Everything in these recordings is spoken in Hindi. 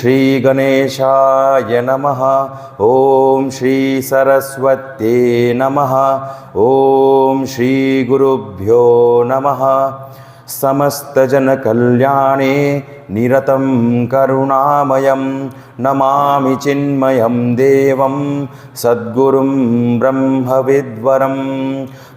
श्री गणेशाय नमः। ओम श्री सरस्वत्यै नमः। ओम श्री गुरुभ्यो नमः। समस्त जन कल्याणे निरतं करुणामयं नमामि चिन्मयं देवं सद्गुरुं ब्रह्मविद्वरं।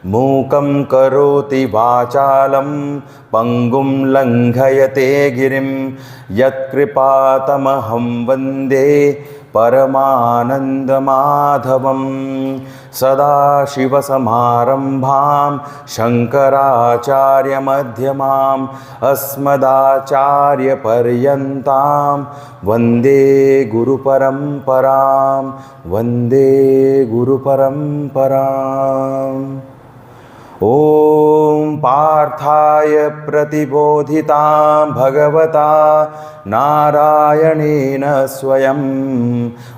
मूकं करोति वाचालं पंगुं लंघयते गिरिं यत्कृपातमहं वन्दे परमानन्दमाधवं। सदाशिवसमारम्भां शङ्कराचार्यमध्यमाम् अस्मदाचार्यपर्यन्तां वन्दे गुरुपरम्परां। वन्दे गुरुपरम्पराम्। ॐ पार्थाय प्रतिबोधितां भगवता नारायणेन स्वयं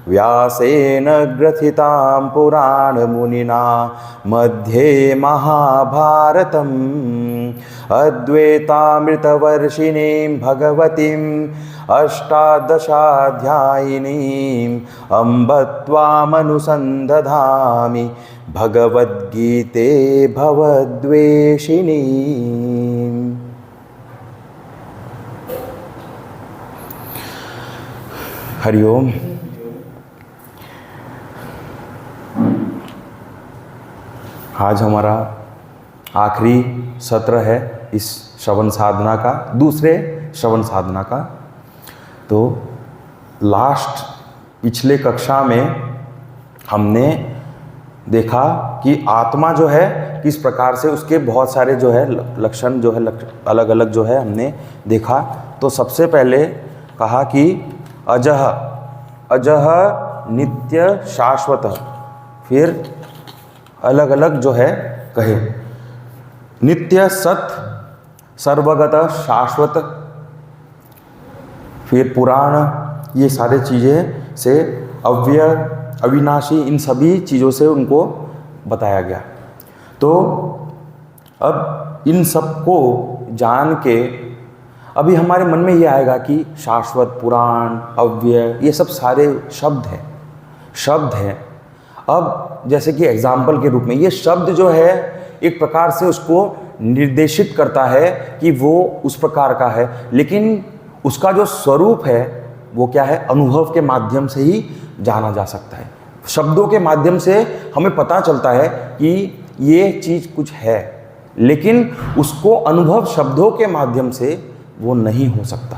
व्यासेन ग्रथितां पुराणमुनिना मध्ये महाभारतम्। अद्वैतामृतवर्षिणीं भगवतीम् अष्टादशाध्यायिनीम् अम्ब त्वामनुसन्दधामि भगवद्गीते भवद्वेषिणी। हरिओम। आज हमारा आखिरी सत्र है इस श्रवण साधना का, दूसरे श्रवण साधना का। तो लास्ट पिछले कक्षा में हमने देखा कि आत्मा जो है किस प्रकार से उसके बहुत सारे जो है लक्षण जो है अलग अलग जो है हमने देखा। तो सबसे पहले कहा कि अजह अजह नित्य शाश्वत, फिर अलग अलग जो है कहे नित्य सत सर्वगत शाश्वत, फिर पुराण, ये सारे चीज़ें से अव्यय अविनाशी, इन सभी चीज़ों से उनको बताया गया। तो अब इन सब को जान के अभी हमारे मन में ये आएगा कि शाश्वत, पुराण, अव्यय, ये सब सारे शब्द हैं। अब जैसे कि एग्जाम्पल के रूप में ये शब्द जो है एक प्रकार से उसको निर्देशित करता है कि वो उस प्रकार का है, लेकिन उसका जो स्वरूप है वो क्या है, अनुभव के माध्यम से ही जाना जा सकता है। शब्दों के माध्यम से हमें पता चलता है कि ये चीज़ कुछ है, लेकिन उसको अनुभव शब्दों के माध्यम से वो नहीं हो सकता।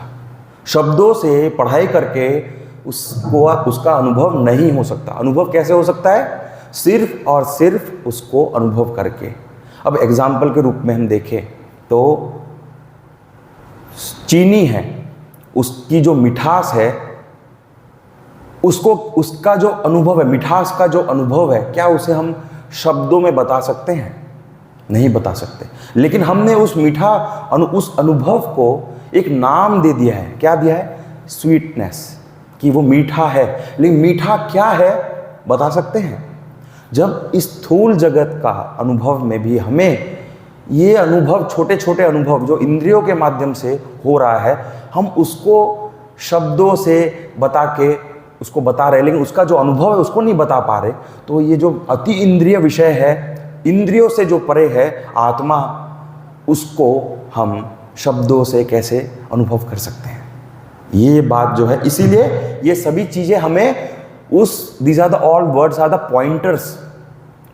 शब्दों से पढ़ाई करके उसका अनुभव नहीं हो सकता। अनुभव कैसे हो सकता है? सिर्फ और सिर्फ उसको अनुभव करके। अब एग्जाम्पल के रूप में हम देखें तो चीनी है, उसकी जो मिठास है, उसका जो अनुभव है, मिठास का जो अनुभव है, क्या उसे हम शब्दों में बता सकते हैं? नहीं बता सकते। लेकिन हमने उस उस अनुभव को एक नाम दे दिया है। क्या दिया है? स्वीटनेस, कि वो मीठा है। लेकिन मीठा क्या है बता सकते हैं? जब इस स्थूल जगत का अनुभव में भी हमें ये अनुभव, छोटे छोटे अनुभव जो इंद्रियों के माध्यम से हो रहा है, हम उसको शब्दों से उसको बता रहे, लेकिन उसका जो अनुभव है उसको नहीं बता पा रहे। तो ये जो अति इंद्रिय विषय है, इंद्रियों से जो परे है आत्मा, उसको हम शब्दों से कैसे अनुभव कर सकते हैं? ये बात जो है, इसीलिए ये सभी चीज़ें हमें these are the all words are the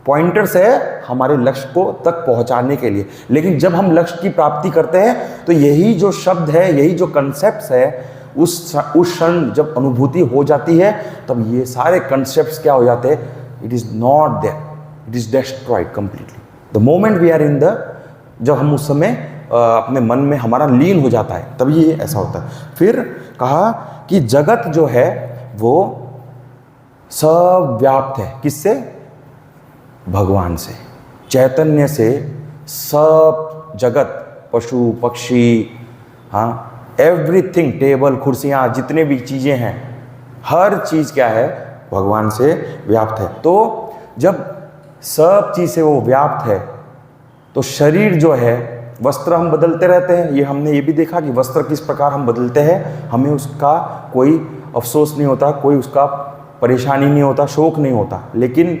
pointers है हमारे लक्ष्य को तक पहुंचाने के लिए। लेकिन जब हम लक्ष्य की प्राप्ति करते हैं तो यही जो शब्द है, यही जो कंसेप्ट्स है, उस क्षण जब अनुभूति हो जाती है तब ये सारे कंसेप्ट्स क्या हो जाते हैं? It is not there, it is destroyed completely the moment we are in the, जब हम उस समय अपने मन में हमारा लीन हो जाता है, तभी ये ऐसा होता है। फिर कहा कि जगत जो है वो सब व्याप्त है। किससे? भगवान से, चैतन्य से। सब जगत, पशु पक्षी, हाँ, एवरीथिंग, टेबल कुर्सियाँ, जितने भी चीज़ें हैं, हर चीज़ क्या है? भगवान से व्याप्त है। तो जब सब चीज़ से वो व्याप्त है तो शरीर जो है, वस्त्र हम बदलते रहते हैं। ये हमने ये भी देखा कि वस्त्र किस प्रकार हम बदलते हैं, हमें उसका कोई अफसोस नहीं होता, कोई उसका परेशानी नहीं होता, शोक नहीं होता। लेकिन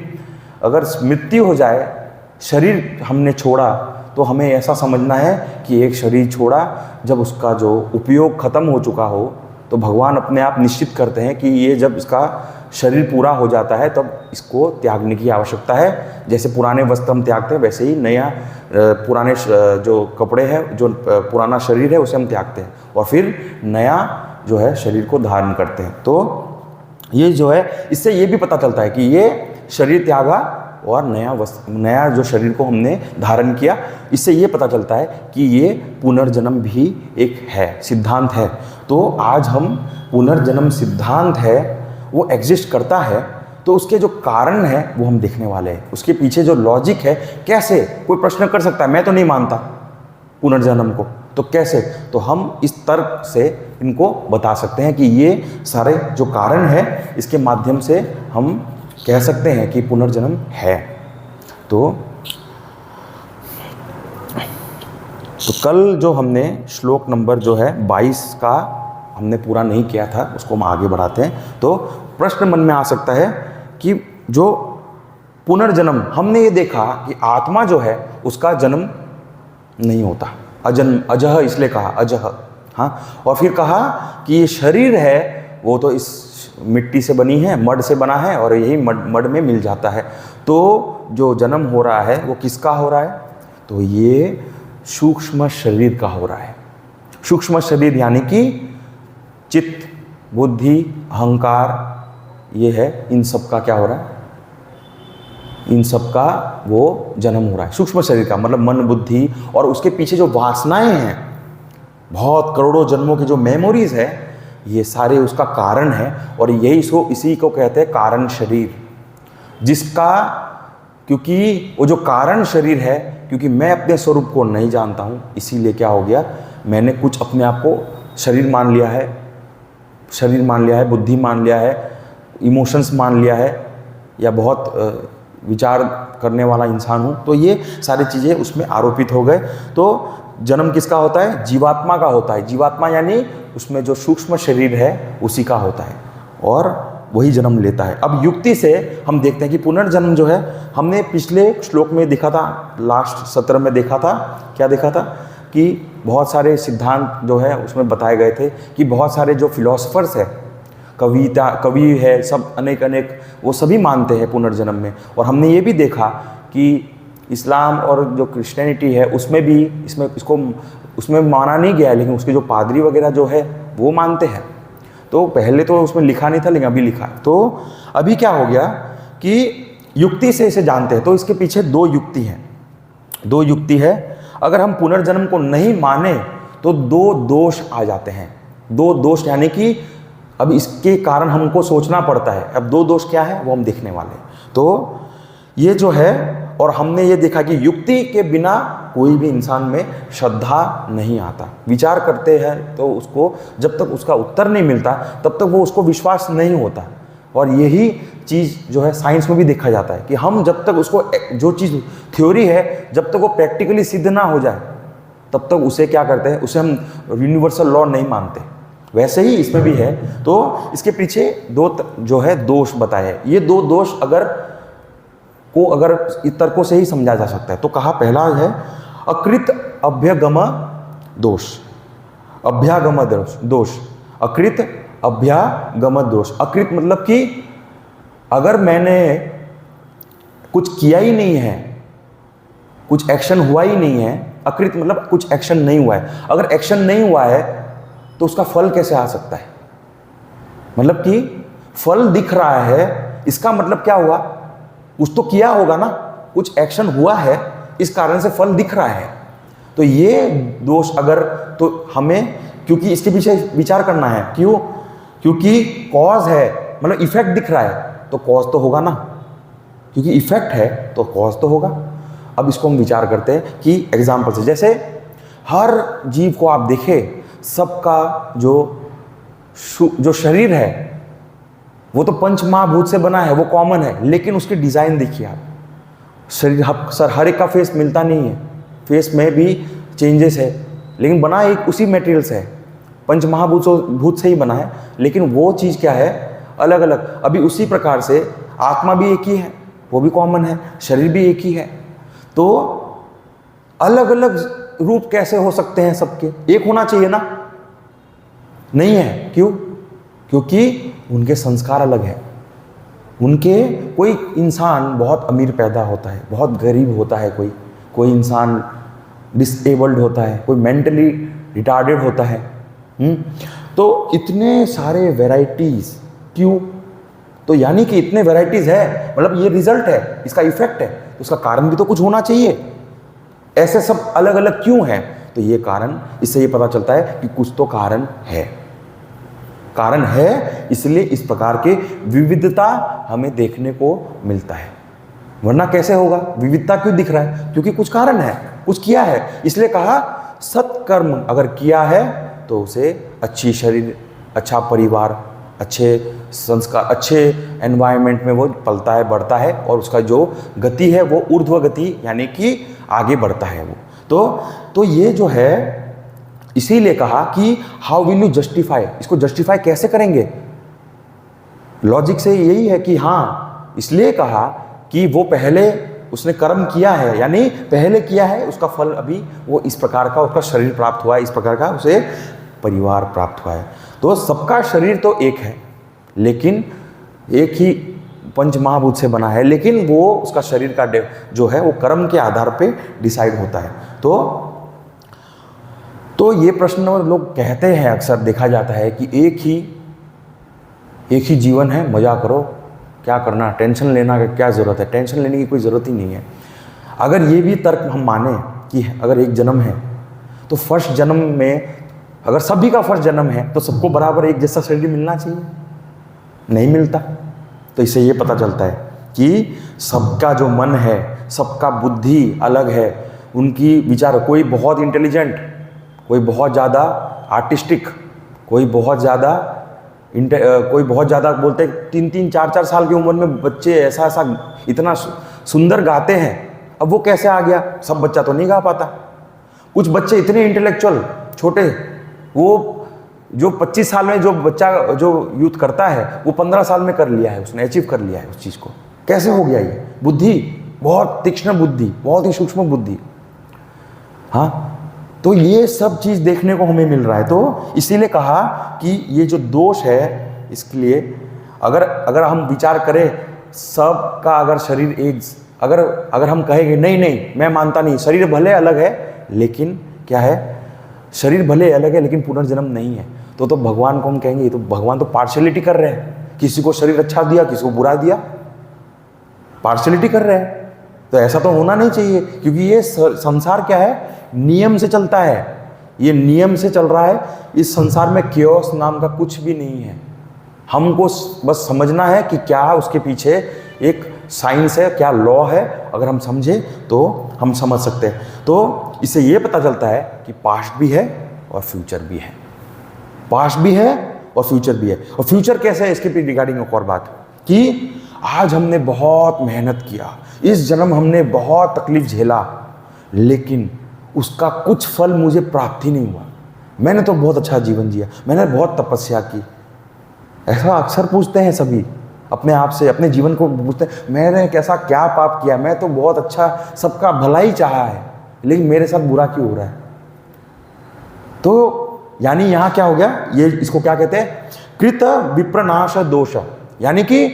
अगर मृत्यु हो जाए, शरीर हमने छोड़ा, तो हमें ऐसा समझना है कि एक शरीर छोड़ा, जब उसका जो उपयोग खत्म हो चुका हो तो भगवान अपने आप निश्चित करते हैं कि ये जब इसका शरीर पूरा हो जाता है तब इसको त्यागने की आवश्यकता है। जैसे पुराने वस्त्र हम त्यागते हैं, वैसे ही नया पुराने जो कपड़े हैं, जो पुराना शरीर है उसे हम त्यागते हैं और फिर नया जो है शरीर को धारण करते हैं। तो ये जो है, इससे ये भी पता चलता है कि ये शरीर त्यागा और नया जो शरीर को हमने धारण किया। इससे ये पता चलता है कि ये पुनर्जन्म भी एक है, सिद्धांत है। तो आज हम पुनर्जन्म सिद्धांत है वो एग्जिस्ट करता है, तो उसके जो कारण है वो हम देखने वाले हैं। उसके पीछे जो लॉजिक है, कैसे, कोई प्रश्न कर सकता है मैं तो नहीं मानता पुनर्जन्म को, तो कैसे, तो हम इस तर्क से इनको बता सकते हैं कि ये सारे जो कारण है इसके माध्यम से हम कह सकते हैं कि पुनर्जन्म है। तो कल जो हमने श्लोक नंबर जो है 22 का हमने पूरा नहीं किया था, उसको हम आगे बढ़ाते हैं। तो प्रश्न मन में आ सकता है कि जो पुनर्जन्म, हमने ये देखा कि आत्मा जो है उसका जन्म नहीं होता, अजन्म, अजह इसलिए कहा, अजह, हाँ। और फिर कहा कि ये शरीर है वो तो इस मिट्टी से बनी है, मड से बना है और यही मड में मिल जाता है। तो जो जन्म हो रहा है वो किसका हो रहा है, तो ये सूक्ष्म शरीर का हो रहा है। सूक्ष्म शरीर यानी कि चित्त, बुद्धि, अहंकार, ये है, इन सब का क्या हो रहा है, इन सब का वो जन्म हो रहा है। सूक्ष्म शरीर का मतलब मन, बुद्धि और उसके पीछे जो वासनाएं हैं, बहुत करोड़ों जन्मों की जो मेमोरीज है, ये सारे उसका कारण है। और यही इसी को कहते हैं कारण शरीर, जिसका, क्योंकि वो जो कारण शरीर है, क्योंकि मैं अपने स्वरूप को नहीं जानता हूँ, इसीलिए क्या हो गया, मैंने कुछ अपने आप को शरीर मान लिया है, बुद्धि मान लिया है, इमोशंस मान लिया है, या बहुत विचार करने वाला इंसान हूँ, तो ये सारी चीज़ें उसमें आरोपित हो गए। तो जन्म किसका होता है, जीवात्मा का होता है। जीवात्मा यानी उसमें जो सूक्ष्म शरीर है उसी का होता है और वही जन्म लेता है। अब युक्ति से हम देखते हैं कि पुनर्जन्म जो है, हमने पिछले श्लोक में देखा था, लास्ट सत्र में देखा था, क्या देखा था कि बहुत सारे सिद्धांत जो है उसमें बताए गए थे कि बहुत सारे जो फिलोसफर्स है, कवि है, सब अनेक वो सभी मानते हैं पुनर्जन्म में। और हमने ये भी देखा कि इस्लाम और जो क्रिश्चियनिटी है उसमें भी उसमें माना नहीं गया है, लेकिन उसके जो पादरी वगैरह जो है वो मानते हैं। तो पहले तो उसमें लिखा नहीं था, लेकिन अभी लिखा है। तो अभी क्या हो गया कि युक्ति से इसे जानते हैं। तो इसके पीछे दो युक्ति है। अगर हम पुनर्जन्म को नहीं माने तो दो दोष आ जाते हैं। दो दोष यानी कि अब इसके कारण हमको सोचना पड़ता है। अब दो दोष क्या है वो हम देखने वाले हैं। तो ये जो है, और हमने ये देखा कि युक्ति के बिना कोई भी इंसान में श्रद्धा नहीं आता। विचार करते हैं तो उसको जब तक उसका उत्तर नहीं मिलता तब तक वो उसको विश्वास नहीं होता। और यही चीज़ जो है साइंस में भी देखा जाता है कि हम जब तक उसको, जो चीज़ थ्योरी है, जब तक वो प्रैक्टिकली सिद्ध ना हो जाए तब तक उसे क्या करते हैं, उसे हम यूनिवर्सल लॉ नहीं मानते। वैसे ही इसमें भी है। तो इसके पीछे दो जो है दोष बताए हैं। ये दो दोष अगर इस तर्कों से ही समझा जा सकता है। तो कहा, पहला है अकृत अभ्यागम दोष। अकृत अभ्यागम दोष। अकृत मतलब कि अगर मैंने कुछ किया ही नहीं है, कुछ एक्शन हुआ ही नहीं है, अकृत मतलब कुछ एक्शन नहीं हुआ है। अगर एक्शन नहीं हुआ है तो उसका फल कैसे आ सकता है? मतलब कि फल दिख रहा है, इसका मतलब क्या हुआ, कुछ तो किया होगा ना, कुछ एक्शन हुआ है, इस कारण से फल दिख रहा है। तो ये दोष अगर, तो हमें, क्योंकि इसके पीछे विचार करना है, क्यों, क्योंकि कॉज है, मतलब इफेक्ट दिख रहा है तो कॉज तो होगा ना, क्योंकि इफेक्ट है तो कॉज तो होगा। अब इसको हम विचार करते हैं कि एग्जाम्पल से, जैसे हर जीव को आप देखें, सबका जो शरीर है वो तो पंच महाभूत से बना है, वो कॉमन है, लेकिन उसकी डिज़ाइन देखिए आप। शरीर हर एक का फेस मिलता नहीं है, फेस में भी चेंजेस है, लेकिन बना एक उसी मटेरियल से है। भूत से ही बना है, लेकिन वो चीज़ क्या है, अलग अलग। अभी उसी प्रकार से आत्मा भी एक ही है, वो भी कॉमन है, शरीर भी एक ही है, तो अलग अलग रूप कैसे हो सकते हैं सबके? एक होना चाहिए ना, नहीं है। क्यों? क्योंकि उनके संस्कार अलग है। उनके कोई इंसान बहुत अमीर पैदा होता है, बहुत गरीब होता है, कोई इंसान डिसेबल्ड होता है, कोई मेंटली रिटार्डेड होता है। तो इतने सारे वैरायटीज क्यों? तो यानी कि इतने वैरायटीज है, मतलब ये रिजल्ट है, इसका इफेक्ट है, तो उसका कारण भी तो कुछ होना चाहिए। ऐसे सब अलग अलग क्यों है? तो ये कारण, इससे ये पता चलता है कि कुछ तो कारण है। कारण है, इसलिए इस प्रकार के विविधता हमें देखने को मिलता है, वरना कैसे होगा? विविधता क्यों दिख रहा है? क्योंकि कुछ कारण है, कुछ किया है। इसलिए कहा सत्कर्म अगर किया है तो उसे अच्छी शरीर, अच्छा परिवार, अच्छे संस्कार, अच्छे एनवायरनमेंट में वो पलता है, बढ़ता है, और उसका जो गति है वो ऊर्ध्व गति, यानी कि आगे बढ़ता है वो। तो ये जो है, इसीलिए कहा कि हाउ विल यू जस्टिफाई, इसको जस्टिफाई कैसे करेंगे? लॉजिक से यही है कि हाँ, इसलिए कहा कि वो पहले उसने कर्म किया है, यानी पहले किया है, उसका फल अभी वो इस प्रकार का उसका शरीर प्राप्त हुआ है, इस प्रकार का उसे परिवार प्राप्त हुआ है। तो सबका शरीर तो एक है, लेकिन एक ही पंच महाभूत से बना है, लेकिन वो उसका शरीर का जो है वो कर्म के आधार पे डिसाइड होता है। तो ये प्रश्न लोग कहते हैं, अक्सर देखा जाता है कि एक ही जीवन है, मजा करो, क्या करना, टेंशन लेना का क्या ज़रूरत है? टेंशन लेने की कोई ज़रूरत ही नहीं है। अगर ये भी तर्क हम माने कि अगर एक जन्म है तो फर्स्ट जन्म में, अगर सभी का फर्स्ट जन्म है तो सबको बराबर एक जैसा शरीर मिलना चाहिए, नहीं मिलता। तो इससे ये पता चलता है कि सबका जो मन है, सबका बुद्धि अलग है, उनकी विचार, कोई बहुत इंटेलिजेंट, कोई बहुत ज़्यादा आर्टिस्टिक, कोई बहुत ज़्यादा बोलते 3-3, 4-4 साल की उम्र में बच्चे ऐसा इतना सुंदर गाते हैं। अब वो कैसे आ गया? सब बच्चा तो नहीं गा पाता। कुछ बच्चे इतने इंटेलेक्चुअल छोटे, वो जो 25 साल में जो बच्चा जो यूथ करता है वो 15 साल में कर लिया है, उसने अचीव कर लिया है उस चीज़ को। कैसे हो गया ये? बुद्धि, बहुत तीक्ष्ण बुद्धि, बहुत ही सूक्ष्म बुद्धि। हाँ, तो ये सब चीज़ देखने को हमें मिल रहा है। तो इसीलिए कहा कि ये जो दोष है, इसके लिए अगर हम विचार करें, सबका अगर शरीर एक, अगर हम कहेंगे नहीं मैं मानता नहीं, शरीर भले अलग है, लेकिन क्या है, शरीर भले अलग है लेकिन पुनर्जन्म नहीं है, तो भगवान को हम कहेंगे तो भगवान तो पार्शियलिटी कर रहे हैं, किसी को शरीर अच्छा दिया, किसी को बुरा दिया, पार्शियलिटी कर रहे हैं। तो ऐसा तो होना नहीं चाहिए, क्योंकि ये संसार क्या है, नियम से चलता है, ये नियम से चल रहा है। इस संसार में क्योस नाम का कुछ भी नहीं है। हमको बस समझना है कि क्या उसके पीछे एक साइंस है, क्या लॉ है। अगर हम समझे तो हम समझ सकते हैं। तो इससे ये पता चलता है कि पास्ट भी है और फ्यूचर भी है, पास्ट भी है और फ्यूचर भी है। और फ्यूचर कैसे है, इसके भी रिगार्डिंग एक और बात कि आज हमने बहुत मेहनत किया, इस जन्म हमने बहुत तकलीफ झेला, लेकिन उसका कुछ फल मुझे प्राप्त ही नहीं हुआ। मैंने तो बहुत अच्छा जीवन जिया, मैंने बहुत तपस्या की। ऐसा अक्सर पूछते हैं सभी अपने आप से, अपने जीवन को पूछते हैं, मैंने कैसा क्या पाप किया, मैं तो बहुत अच्छा, सबका भला ही चाहा है, लेकिन मेरे साथ बुरा क्यों हो रहा है। तो यानी यहाँ क्या हो गया, ये इसको क्या कहते हैं, कृत विप्रनाश दोष, यानी कि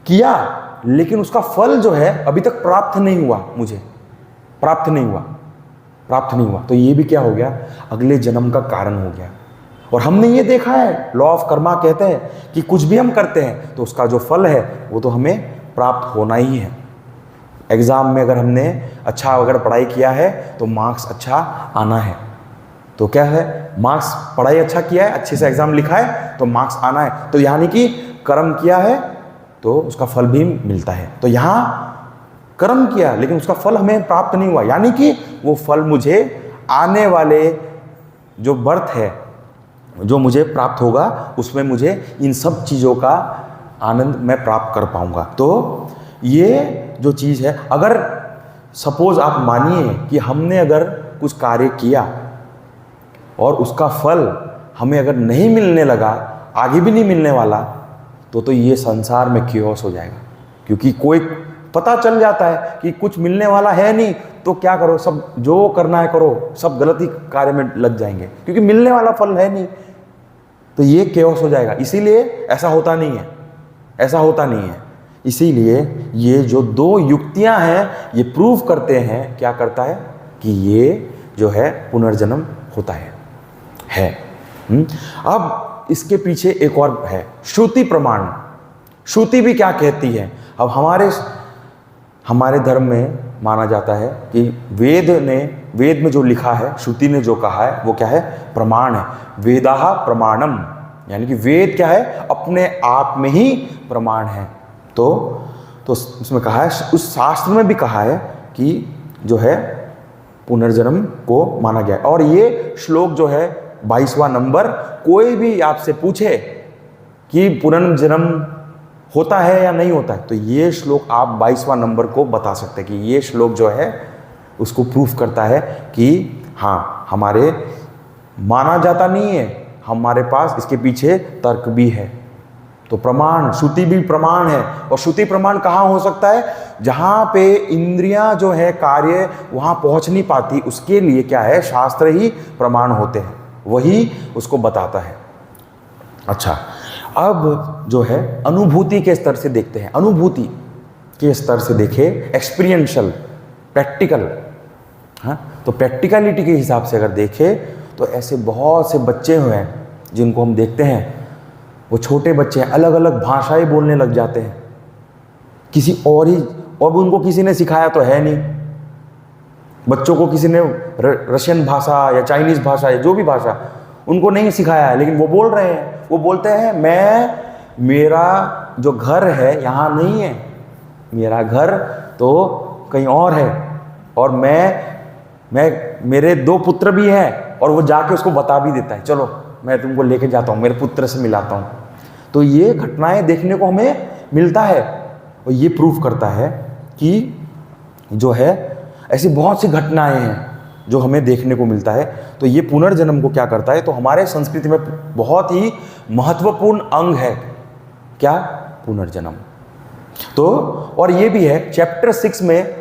किया लेकिन उसका फल जो है अभी तक प्राप्त नहीं हुआ, मुझे प्राप्त नहीं हुआ। तो ये भी क्या हो गया, अगले जन्म का कारण हो गया। और हमने ये देखा है, लॉ ऑफ कर्मा कहते हैं कि कुछ भी हम करते हैं तो उसका जो फल है वो तो हमें प्राप्त होना ही है। एग्ज़ाम में अगर हमने अच्छा अगर पढ़ाई किया है तो मार्क्स अच्छा आना है। तो क्या है, मार्क्स, पढ़ाई अच्छा किया है, अच्छे से एग्ज़ाम लिखा है तो मार्क्स आना है। तो यानी कि कर्म किया है तो उसका फल भी मिलता है। तो यहाँ कर्म किया लेकिन उसका फल हमें प्राप्त नहीं हुआ, यानी कि वो फल मुझे आने वाले जो बर्थ है, जो मुझे प्राप्त होगा, उसमें मुझे इन सब चीज़ों का आनंद मैं प्राप्त कर पाऊंगा। तो ये जो चीज़ है, अगर सपोज आप मानिए कि हमने अगर कुछ कार्य किया और उसका फल हमें अगर नहीं मिलने लगा, आगे भी नहीं मिलने वाला, तो ये संसार में क्योस हो जाएगा। क्योंकि कोई पता चल जाता है कि कुछ मिलने वाला है नहीं, तो क्या करो, सब जो करना है करो, सब गलत ही कार्य में लग जाएंगे, क्योंकि मिलने वाला फल है नहीं, तो ये क्योस हो जाएगा। इसीलिए ऐसा होता नहीं है, ऐसा होता नहीं है। इसीलिए ये जो दो युक्तियां हैं ये प्रूव करते हैं, क्या करता है कि ये जो है पुनर्जन्म होता है। अब इसके पीछे एक और है, श्रुति प्रमाण। श्रुति भी क्या कहती है? अब हमारे धर्म में माना जाता है कि वेद में जो लिखा है, श्रुति ने जो कहा है, वो क्या है? प्रमाण है। वेदाः प्रमाणम, यानी कि वेद क्या है? अपने आप में ही प्रमाण है। तो उसमें कहा है, उस शास्त्र में भी कहा है कि जो है पुनर्जन्म को माना गया है। और ये श्लोक जो है 22वां नंबर, कोई भी आपसे पूछे कि पुनर्जन्म होता है या नहीं होता है, तो ये श्लोक आप 22वां नंबर को बता सकते हैं कि ये श्लोक जो है उसको प्रूफ करता है कि हाँ, हमारे माना जाता नहीं है, हमारे पास इसके पीछे तर्क भी है। तो प्रमाण, श्रुति भी प्रमाण है। और श्रुति प्रमाण कहाँ हो सकता है? जहाँ पे इंद्रियां जो है कार्य वहाँ पहुँच नहीं पाती, उसके लिए क्या है? शास्त्र ही प्रमाण होते हैं, वही उसको बताता है। अच्छा, अब जो है अनुभूति के स्तर से देखते हैं। अनुभूति के स्तर से देखे, एक्सपीरियंशियल, प्रैक्टिकल। हाँ, तो प्रैक्टिकलिटी के हिसाब से अगर देखें तो ऐसे बहुत से बच्चे हुए हैं जिनको हम देखते हैं, वो छोटे बच्चे हैं, अलग अलग भाषाएं बोलने लग जाते हैं, किसी और उनको किसी ने सिखाया तो है नहीं। बच्चों को किसी ने रशियन भाषा या चाइनीज़ भाषा या जो भी भाषा, उनको नहीं सिखाया है, लेकिन वो बोल रहे हैं। वो बोलते हैं मेरा जो घर है यहाँ नहीं है, मेरा घर तो कहीं और है, और मेरे 2 पुत्र भी हैं। और वो जाके उसको बता भी देता है, चलो मैं तुमको लेके जाता हूँ, मेरे पुत्र से मिलाता हूँ। तो ये घटनाएं देखने को हमें मिलता है, और ये प्रूफ करता है कि जो है ऐसी बहुत सी घटनाएं हैं जो हमें देखने को मिलता है। तो ये पुनर्जन्म को क्या करता है? तो हमारे संस्कृति में बहुत ही महत्वपूर्ण अंग है क्या? पुनर्जन्म। तो और ये भी है, चैप्टर 6 में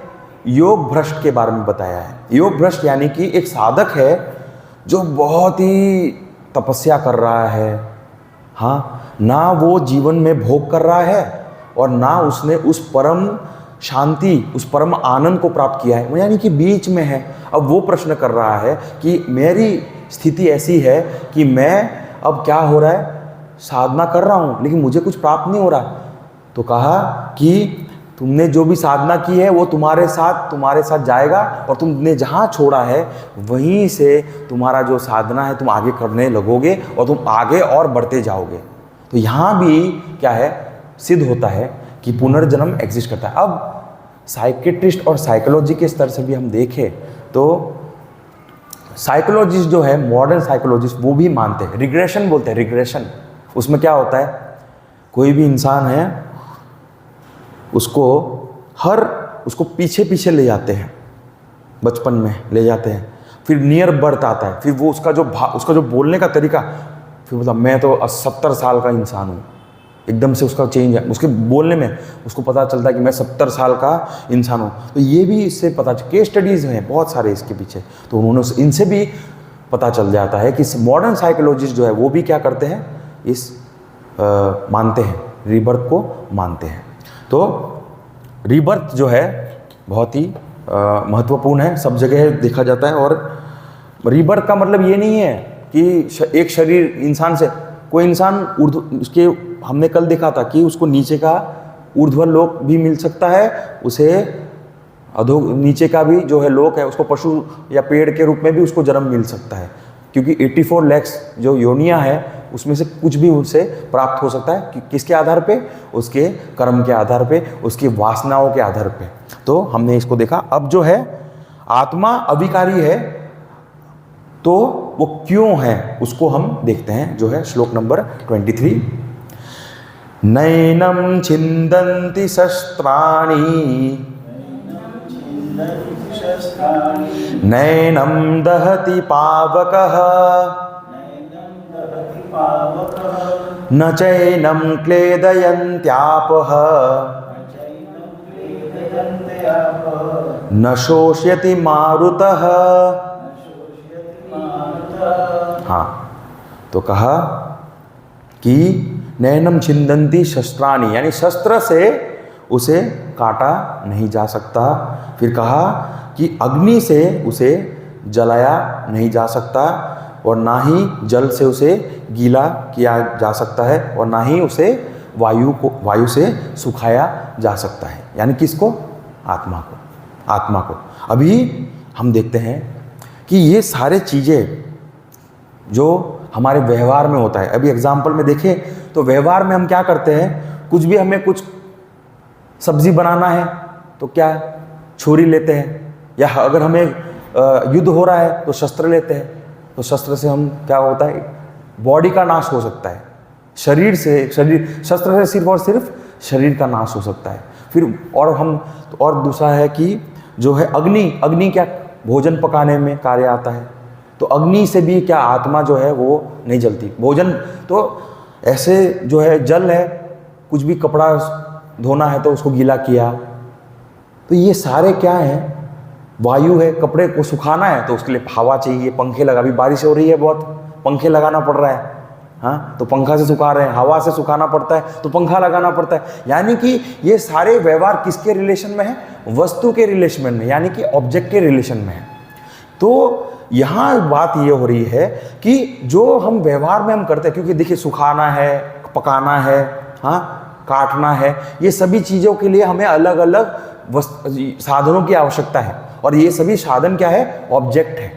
योग भ्रष्ट के बारे में बताया है। योग भ्रष्ट यानी कि एक साधक है जो बहुत ही तपस्या कर रहा है, हाँ, ना वो जीवन में भोग कर रहा है और ना उसने उस परम शांति, उस परम आनंद को प्राप्त किया है, यानी कि बीच में है। अब वो प्रश्न कर रहा है कि मेरी स्थिति ऐसी है कि मैं अब क्या हो रहा है, साधना कर रहा हूँ लेकिन मुझे कुछ प्राप्त नहीं हो रहा। तो कहा कि तुमने जो भी साधना की है वो तुम्हारे साथ जाएगा, और तुमने जहाँ छोड़ा है वहीं से तुम्हारा जो साधना है तुम आगे करने लगोगे और तुम आगे और बढ़ते जाओगे। तो यहाँ भी क्या है, सिद्ध होता है कि पुनर्जन्म एग्जिस्ट करता है। अब साइकेट्रिस्ट और साइकोलॉजी के स्तर से भी हम देखें तो साइकोलॉजिस्ट जो है, मॉडर्न साइकोलॉजिस्ट, वो भी मानते हैं, रिग्रेशन बोलते हैं। रिग्रेशन उसमें क्या होता है, कोई भी इंसान है उसको पीछे ले जाते हैं, बचपन में ले जाते हैं, फिर नियर बर्थ आता है, फिर वो उसका जो बोलने का तरीका, फिर मतलब मैं तो 70 साल का इंसान हूँ, एकदम से उसका चेंज है, उसके बोलने में उसको पता चलता है कि मैं 70 साल का इंसान हूँ। तो ये भी इससे पता, केस स्टडीज़ हैं बहुत सारे इसके पीछे, तो उन्होंने इनसे भी पता चल जाता है कि मॉडर्न साइकोलॉजिस्ट जो है वो भी क्या करते हैं, मानते हैं, रीबर्थ को मानते हैं। तो रीबर्थ जो है बहुत ही महत्वपूर्ण है, सब जगह देखा जाता है। और रीबर्थ का मतलब ये नहीं है कि एक शरीर इंसान से, कोई इंसान उसके, हमने कल देखा था कि उसको नीचे का ऊर्ध्वर लोक भी मिल सकता है, उसे नीचे का भी जो है लोक है उसको पशु या पेड़ के रूप में भी उसको जन्म मिल सकता है, क्योंकि 84 लाख जो योनियां है उसमें से कुछ भी उसे प्राप्त हो सकता है। किसके आधार पे? उसके कर्म के आधार पे, उसकी वासनाओं के आधार पे। तो हमने इसको देखा। अब जो है आत्मा अविकारी है, तो वो क्यों है उसको हम देखते हैं, जो है श्लोक नंबर 23। नैनम छिन्दन्ति शस्त्राणि नैनम दहति पावकः पावकः न चैनं क्लेदयन्त्यापः न शोष्यति मारुतः। हाँ, तो कहा कि नैनम छिन्दन्ति शस्त्राणि, यानी शस्त्र से उसे काटा नहीं जा सकता। फिर कहा कि अग्नि से उसे जलाया नहीं जा सकता, और ना ही जल से उसे गीला किया जा सकता है, और ना ही उसे वायु से सुखाया जा सकता है। यानी किसको? आत्मा को। अभी हम देखते हैं कि ये सारे चीज़ें जो हमारे व्यवहार में होता है, अभी एग्जाम्पल में देखें तो व्यवहार में हम क्या करते हैं, कुछ भी हमें कुछ सब्जी बनाना है तो क्या छुरी लेते हैं, या अगर हमें युद्ध हो रहा है तो शस्त्र लेते हैं। तो शस्त्र से हम क्या होता है, बॉडी का नाश हो सकता है, शरीर शस्त्र से सिर्फ और सिर्फ शरीर का नाश हो सकता है। फिर और दूसरा है कि जो है अग्नि क्या भोजन पकाने में कार्य आता है, तो अग्नि से भी क्या आत्मा जो है वो नहीं जलती। भोजन तो ऐसे जो है जल है, कुछ भी कपड़ा धोना है तो उसको गीला किया, तो ये सारे क्या हैं, वायु है। कपड़े को सुखाना है तो उसके लिए हवा चाहिए, पंखे लगा, अभी बारिश हो रही है बहुत, पंखे लगाना पड़ रहा है, हाँ, तो पंखा से सुखा रहे हैं, हवा से सुखाना पड़ता है तो पंखा लगाना पड़ता है। यानी कि ये सारे व्यवहार किसके रिलेशन में है? वस्तु के रिलेशन में, यानी कि ऑब्जेक्ट के रिलेशन में है। तो यहाँ बात ये हो रही है कि जो हम व्यवहार में हम करते हैं, क्योंकि देखिए सुखाना है, पकाना है, हाँ, काटना है, ये सभी चीज़ों के लिए हमें अलग अलग साधनों की आवश्यकता है, और ये सभी साधन क्या है? ऑब्जेक्ट है।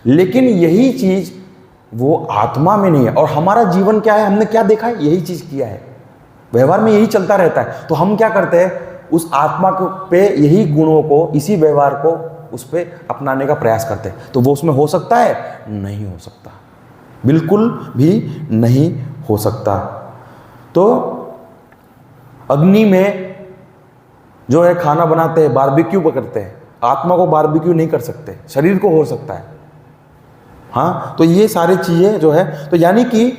लेकिन यही चीज़ वो आत्मा में नहीं है। और हमारा जीवन क्या है, हमने क्या देखा है, यही चीज़ किया है, व्यवहार में यही चलता रहता है। तो हम क्या करते हैं, उस आत्मा पे यही गुणों को, इसी व्यवहार को उस पर अपनाने का प्रयास करते हैं। तो वो उसमें हो सकता है? नहीं हो सकता, बिल्कुल भी नहीं हो सकता। तो अग्नि में जो है खाना बनाते हैं, बारबेक्यू करते हैं, आत्मा को बारबेक्यू नहीं कर सकते, शरीर को हो सकता है, हाँ। तो ये सारी चीज़ें जो है, तो यानी कि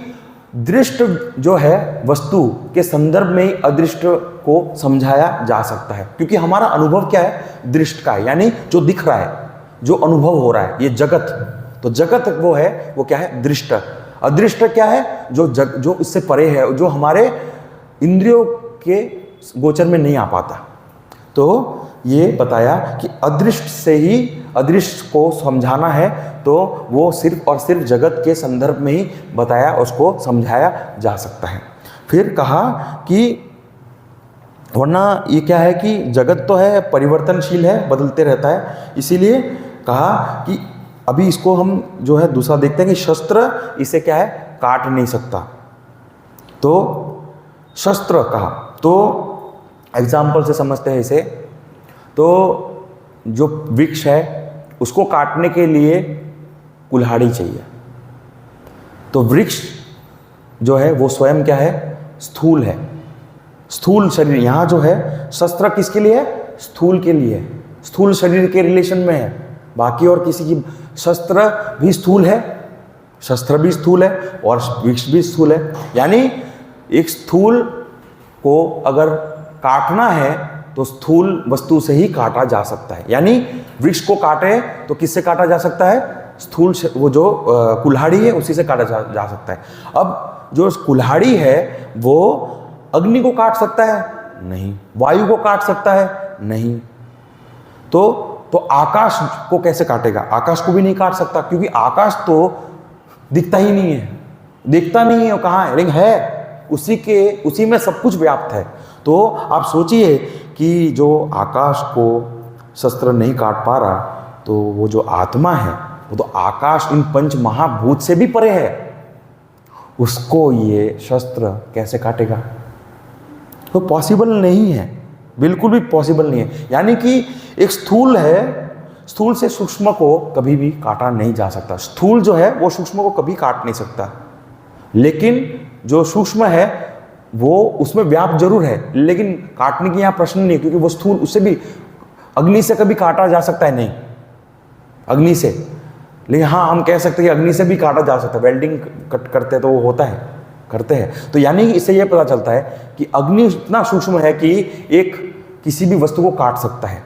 दृष्ट जो है वस्तु के संदर्भ में ही अदृष्ट को समझाया जा सकता है, क्योंकि हमारा अनुभव क्या है? दृष्ट का है, यानी जो दिख रहा है, जो अनुभव हो रहा है, ये जगत। तो जगत वो है, वो क्या है? दृष्ट। अदृष्ट क्या है? जो इससे परे है, जो हमारे इंद्रियों के गोचर में नहीं आ पाता। तो ये बताया कि अदृष्ट से ही अदृष्ट को समझाना है, तो वो सिर्फ और सिर्फ जगत के संदर्भ में ही बताया, उसको समझाया जा सकता है। फिर कहा कि वरना ये क्या है कि जगत तो है, परिवर्तनशील है, बदलते रहता है, इसीलिए कहा कि अभी इसको हम जो है दूसरा देखते हैं कि शस्त्र इसे क्या है? काट नहीं सकता। तो शस्त्र कहा, तो एग्जाम्पल से समझते हैं इसे। तो जो वृक्ष है उसको काटने के लिए कुल्हाड़ी चाहिए। तो वृक्ष जो है वो स्वयं क्या है? स्थूल है, स्थूल शरीर। यहाँ जो है शस्त्र किसके लिए है? स्थूल के लिए, स्थूल शरीर के रिलेशन में है। बाकी और किसी की शस्त्र भी स्थूल है, शस्त्र भी स्थूल है और वृक्ष भी स्थूल है। यानी एक स्थूल को अगर काटना है तो स्थूल वस्तु से ही काटा जा सकता है। यानी वृक्ष को काटे तो किससे काटा जा सकता है? स्थूल, वो जो कुल्हाड़ी है उसी से काटा जा सकता है। अब जो कुल्हाड़ी है वो अग्नि को काट सकता है? नहीं। वायु को काट सकता है? नहीं। तो आकाश को कैसे काटेगा? आकाश को भी नहीं काट सकता, क्योंकि आकाश तो दिखता ही नहीं है, दिखता नहीं है, वो कहाँ है? लेकिन है, उसी में सब कुछ व्याप्त है। तो आप सोचिए कि जो आकाश को शस्त्र नहीं काट पा रहा, तो वो जो आत्मा है वो तो आकाश इन पंच महाभूत से भी परे है, उसको ये शस्त्र कैसे काटेगा? तो पॉसिबल नहीं है, बिल्कुल भी पॉसिबल नहीं है। यानी कि एक स्थूल है, स्थूल से सूक्ष्म को कभी भी काटा नहीं जा सकता। स्थूल जो है वो सूक्ष्म को कभी काट नहीं सकता, लेकिन जो सूक्ष्म है वो उसमें व्याप जरूर है, लेकिन काटने की यहाँ प्रश्न नहीं है, क्योंकि वो स्थूल, उससे भी अग्नि से कभी काटा जा सकता है? नहीं, अग्नि से। लेकिन हाँ, हम कह सकते हैं कि अग्नि से भी काटा जा सकता है, वेल्डिंग करते हैं तो वो होता है, करते हैं। तो यानी इससे ये पता चलता है कि अग्नि इतना सूक्ष्म है कि एक किसी भी वस्तु को काट सकता है।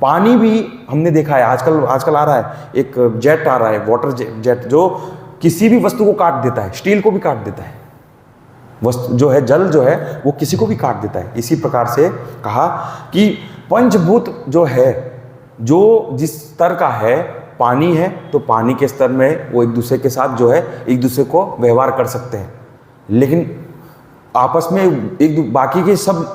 पानी भी हमने देखा है, आजकल आ रहा है एक जेट आ रहा है, वाटर जेट, जो किसी भी वस्तु को काट देता है, स्टील को भी काट देता है। वस्तु जो है, जल जो है वो किसी को भी काट देता है। इसी प्रकार से कहा कि पंचभूत जो है, जो जिस स्तर का है, पानी है तो पानी के स्तर में वो एक दूसरे के साथ जो है एक दूसरे को व्यवहार कर सकते हैं, लेकिन आपस में बाकी के सब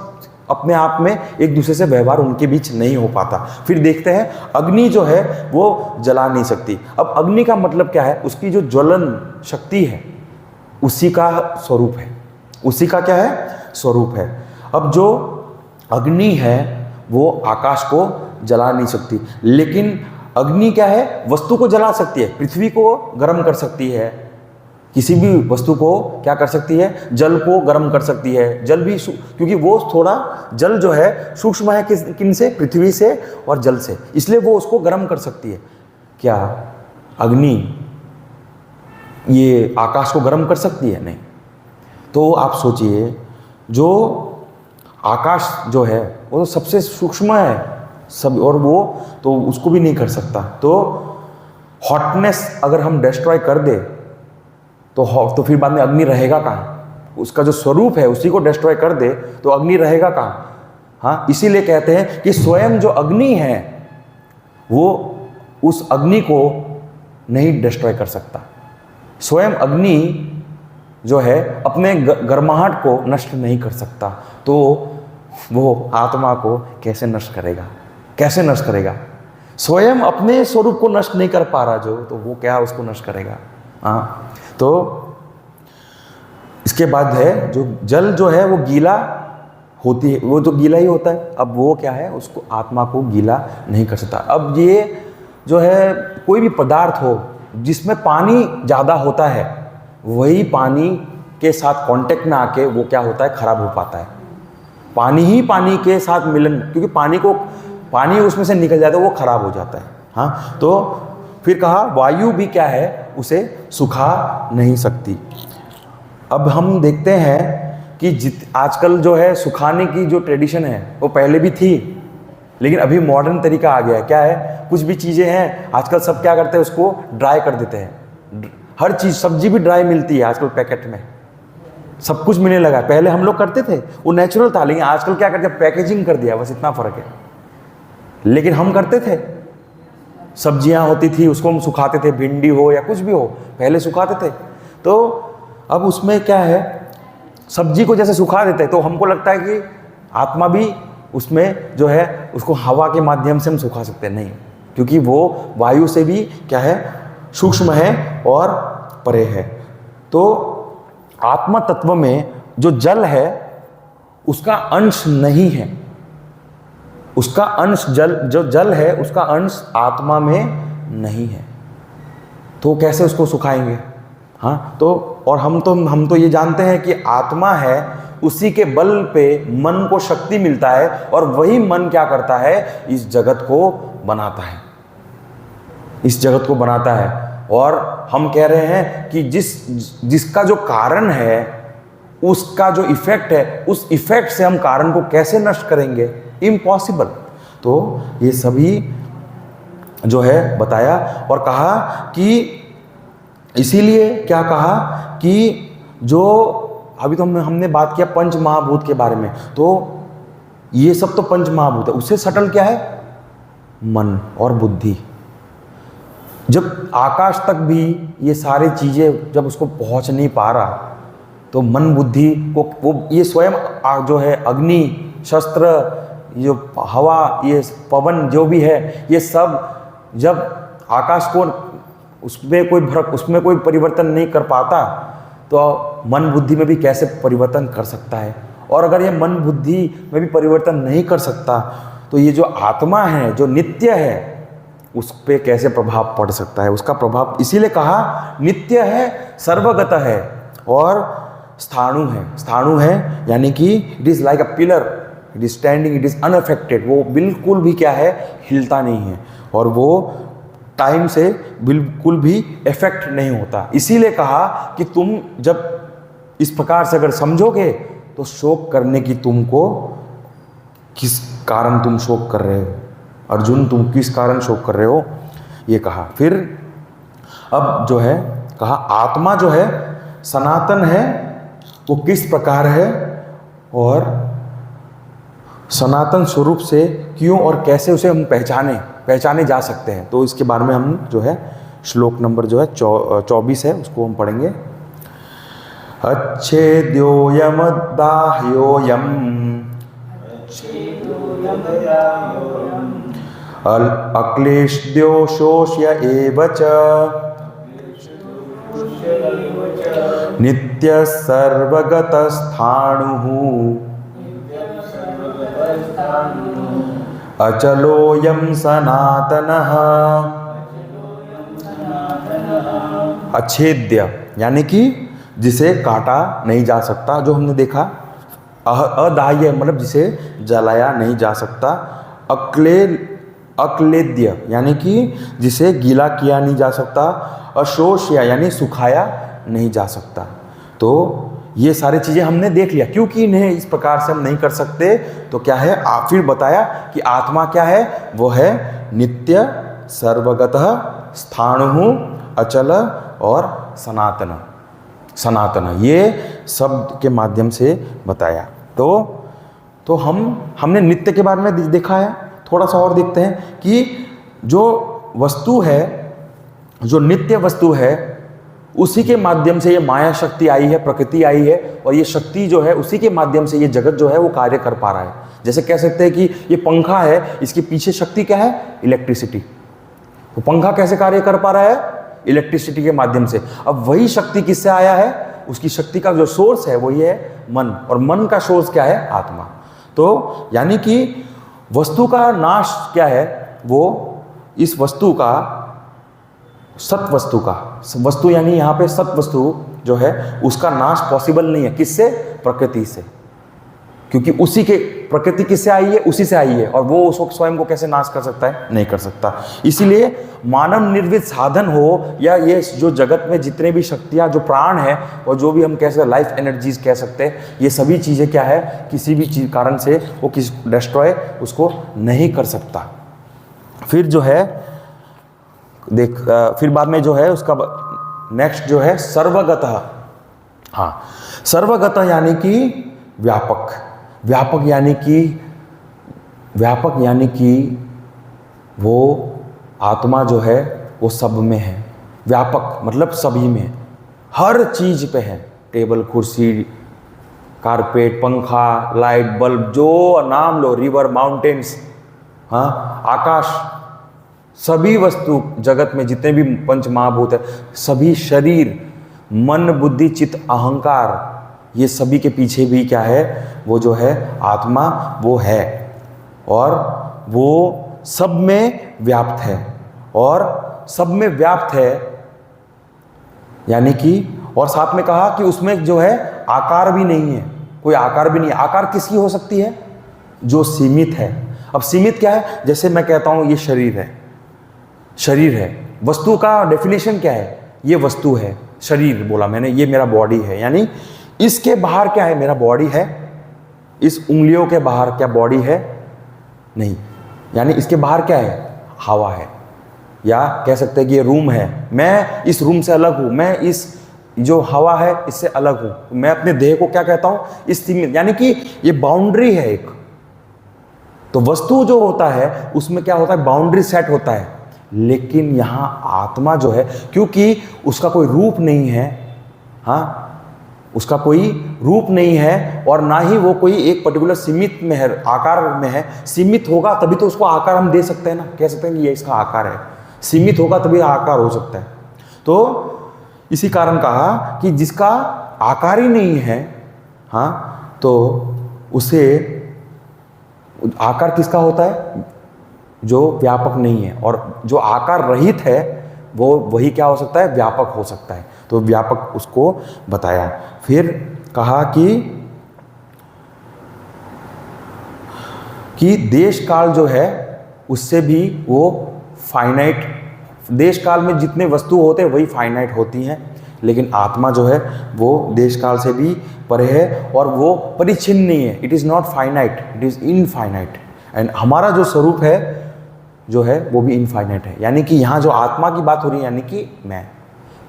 अपने आप में एक दूसरे से व्यवहार उनके बीच नहीं हो पाता। फिर देखते हैं अग्नि जो है वो जला नहीं सकती। अब अग्नि का मतलब क्या है? उसकी जो ज्वलन शक्ति है उसी का स्वरूप है, उसी का क्या है? स्वरूप है। अब जो अग्नि है वो आकाश को जला नहीं सकती, लेकिन अग्नि क्या है? वस्तु को जला सकती है, पृथ्वी को गर्म कर सकती है, किसी भी वस्तु को क्या कर सकती है? जल को गर्म कर सकती है। जल भी, क्योंकि वो थोड़ा जल जो है सूक्ष्म है, किन से? पृथ्वी से और जल से, इसलिए वो उसको गर्म कर सकती है। क्या अग्नि ये आकाश को गर्म कर सकती है? नहीं। तो आप सोचिए, जो आकाश जो है वो सबसे सूक्ष्म है सब, और वो तो उसको भी नहीं कर सकता। तो हॉटनेस अगर हम डिस्ट्रॉय कर दे तो फिर बाद में अग्नि रहेगा कहाँ? उसका जो स्वरूप है उसी को डिस्ट्रॉय कर दे तो अग्नि रहेगा कहाँ? हाँ, इसीलिए कहते हैं कि स्वयं जो अग्नि है वो उस अग्नि को नहीं डिस्ट्रॉय कर सकता। स्वयं अग्नि जो है अपने गर्माहट को नष्ट नहीं कर सकता, तो वो आत्मा को कैसे नष्ट करेगा? कैसे नष्ट करेगा? स्वयं अपने स्वरूप को नष्ट नहीं कर पा रहा जो, तो वो क्या उसको नष्ट करेगा? हाँ, तो इसके बाद है जो जल जो है वो गीला होती है, वो तो गीला ही होता है। अब वो क्या है? उसको आत्मा को गीला नहीं कर सकता। अब ये जो है कोई भी पदार्थ हो जिसमें पानी ज़्यादा होता है, वही पानी के साथ कांटेक्ट में आके वो क्या होता है? खराब हो पाता है। पानी ही पानी के साथ मिलन, क्योंकि पानी उसमें से निकल जाता है, वो खराब हो जाता है। हाँ, तो फिर कहा वायु भी क्या है? उसे सुखा नहीं सकती। अब हम देखते हैं कि आजकल जो है सुखाने की जो ट्रेडिशन है वो पहले भी थी, लेकिन अभी मॉडर्न तरीका आ गया है। क्या है? कुछ भी चीज़ें हैं आजकल सब क्या करते हैं? उसको ड्राई कर देते हैं। हर चीज़, सब्जी भी ड्राई मिलती है आजकल पैकेट में, सब कुछ मिलने लगा है। पहले हम लोग करते थे, वो नेचुरल था, लेकिन आजकल क्या करते हैं? पैकेजिंग कर दिया, बस इतना फ़र्क है। लेकिन हम करते थे, सब्जियां होती थी उसको हम सुखाते थे, भिंडी हो या कुछ भी हो, पहले सुखाते थे। तो अब उसमें क्या है? सब्जी को जैसे सुखा देते हैं तो हमको लगता है कि आत्मा भी उसमें जो है उसको हवा के माध्यम से हम सुखा सकते हैं। नहीं, क्योंकि वो वायु से भी क्या है? सूक्ष्म है और परे है। तो आत्मा तत्व में जो जल है उसका अंश नहीं है, उसका अंश जो जल है उसका अंश आत्मा में नहीं है, तो कैसे उसको सुखाएंगे? हाँ, तो और हम तो ये जानते हैं कि आत्मा है, उसी के बल पे मन को शक्ति मिलता है, और वही मन क्या करता है? इस जगत को बनाता है, इस जगत को बनाता है। और हम कह रहे हैं कि जिसका जो कारण है उसका जो इफेक्ट है, उस इफेक्ट से हम कारण को कैसे नष्ट करेंगे? इम्पॉसिबल। तो ये सभी जो है बताया और कहा कि इसीलिए क्या कहा कि जो अभी तो हमने बात किया पंच महाभूत के बारे में, तो ये सब तो पंच महाभूत है, उससे सटल क्या है? मन और बुद्धि। जब आकाश तक भी ये सारी चीज़ें जब उसको पहुंच नहीं पा रहा, तो मन बुद्धि को वो ये स्वयं जो है अग्नि, शस्त्र, जो हवा, ये पवन जो भी है, ये सब जब आकाश को उसमें कोई परिवर्तन नहीं कर पाता, तो मन बुद्धि में भी कैसे परिवर्तन कर सकता है? और अगर ये मन बुद्धि में भी परिवर्तन नहीं कर सकता, तो ये जो आत्मा है जो नित्य है उस पर कैसे प्रभाव पड़ सकता है? उसका प्रभाव इसीलिए कहा नित्य है, सर्वगत है और स्थाणु है। स्थाणु है यानी कि it is like a pillar, it is standing, it is unaffected. वो बिल्कुल भी क्या है? हिलता नहीं है। और वो टाइम से बिल्कुल भी इफेक्ट नहीं होता। इसीलिए कहा कि तुम जब इस प्रकार से अगर समझोगे तो शोक करने की तुमको किस कारण तुम शोक कर रहे हो, अर्जुन तुम किस कारण शोक कर रहे हो, ये कहा। फिर अब जो है कहा आत्मा जो है सनातन है, वो किस प्रकार है और सनातन स्वरूप से क्यों और कैसे उसे हम पहचाने जा सकते हैं। तो इसके बारे में हम जो है श्लोक नंबर जो है 24 है उसको हम पढ़ेंगे। अच्छेद्योयमदाह्योऽयम् अक्लेशद्यो शोष्य एव च नित्यः सर्वगतस्थाणुः अचलोऽयं सनातनः। अच्छेद्य यानी कि जिसे काटा नहीं जा सकता, जो हमने देखा। अदाह्य मतलब जिसे जलाया नहीं जा सकता। अक्लेद्य यानी कि जिसे गीला किया नहीं जा सकता। अशोष्य यानी सुखाया नहीं जा सकता। तो ये सारी चीज़ें हमने देख लिया, क्योंकि इन्हें इस प्रकार से हम नहीं कर सकते तो क्या है, आप फिर बताया कि आत्मा क्या है, वो है नित्य, सर्वगतः, स्थाणुः, अचल और सनातन। ये शब्द के माध्यम से बताया। तो हमने नित्य के बारे में देखा है। थोड़ा सा और देखते हैं कि जो वस्तु है, जो नित्य वस्तु है, उसी के माध्यम से ये माया शक्ति आई है, प्रकृति आई है, और ये शक्ति जो है उसी के माध्यम से ये जगत जो है वो कार्य कर पा रहा है। जैसे कह सकते हैं कि ये पंखा है, इसके पीछे शक्ति क्या है, इलेक्ट्रिसिटी। तो पंखा कैसे कार्य कर पा रहा है, इलेक्ट्रिसिटी के माध्यम से। अब वही शक्ति किससे आया है, उसकी शक्ति का जो सोर्स है वही है मन, और मन का सोर्स क्या है, आत्मा। तो यानी कि वस्तु का नाश क्या है, वो इस वस्तु का, सत वस्तु का, वस्तु यानी यहाँ पे सत वस्तु जो है उसका नाश पॉसिबल नहीं है। किससे, प्रकृति से, क्योंकि उसी के, प्रकृति किससे आई है, उसी से आई है, और वो उसको स्वयं को कैसे नाश कर सकता है, नहीं कर सकता। इसीलिए मानव निर्मित साधन हो या ये जो जगत में जितने भी शक्तियाँ, जो प्राण है और जो भी हम कह सकते लाइफ एनर्जीज कह सकते हैं, ये सभी चीज़ें क्या है, किसी भी चीज कारण से वो डिस्ट्रॉय उसको नहीं कर सकता। फिर जो है फिर बाद में जो है उसका नेक्स्ट जो है सर्वगतः। हाँ, सर्वगतः यानी कि व्यापक। व्यापक यानी कि वो आत्मा जो है वो सब में है। व्यापक मतलब सभी में, हर चीज पे है। टेबल, कुर्सी, कारपेट, पंखा, लाइट, बल्ब, जो नाम लो, रिवर, माउंटेन्स, हाँ, आकाश, सभी वस्तु जगत में जितने भी पंच महाभूत है, सभी शरीर, मन, बुद्धि, चित्त, अहंकार, ये सभी के पीछे भी क्या है, वो जो है आत्मा वो है, और वो सब में व्याप्त है। और सब में व्याप्त है यानी कि, और साथ में कहा कि उसमें जो है आकार भी नहीं है, कोई आकार भी नहीं है। आकार किसकी हो सकती है, जो सीमित है। अब सीमित क्या है, जैसे मैं कहता हूं ये शरीर है, वस्तु का डेफिनेशन क्या है, ये वस्तु है, शरीर बोला मैंने, ये मेरा बॉडी है, यानी इसके बाहर क्या है, मेरा बॉडी है। इस उंगलियों के बाहर क्या बॉडी है, नहीं, यानी इसके बाहर क्या है, हवा है। या कह सकते हैं कि ये रूम है, मैं इस रूम से अलग हूं, मैं इस जो हवा है इससे अलग हूं। मैं अपने देह को क्या कहता हूं, इस सीमित, यानी कि ये बाउंड्री है एक। तो वस्तु जो होता है उसमें क्या होता है, बाउंड्री सेट होता है। लेकिन यहां आत्मा जो है, क्योंकि उसका कोई रूप नहीं है, हाँ, उसका कोई रूप नहीं है, और ना ही वो कोई एक पर्टिकुलर सीमित में है, आकार में है। सीमित होगा तभी तो उसको आकार हम दे सकते हैं ना, कह सकते हैं कि ये इसका आकार है। सीमित होगा तभी आकार हो सकता है। तो इसी कारण कहा कि जिसका आकार ही नहीं है, हाँ, तो उसे आकार किसका होता है, जो व्यापक नहीं है। और जो आकार रहित है वो वही क्या हो सकता है, व्यापक हो सकता है। तो व्यापक उसको बताया। फिर कहा कि देश काल जो है उससे भी वो देश काल में जितने वस्तु होते हैं वही फाइनाइट होती हैं, लेकिन आत्मा जो है वो देश काल से भी परे है और वो परिच्छिन्न नहीं है। It is not finite, it is infinite. And हमारा जो स्वरूप है जो है वो भी इनफाइनाइट है। यानी कि यहाँ जो आत्मा की बात हो रही है, यानी कि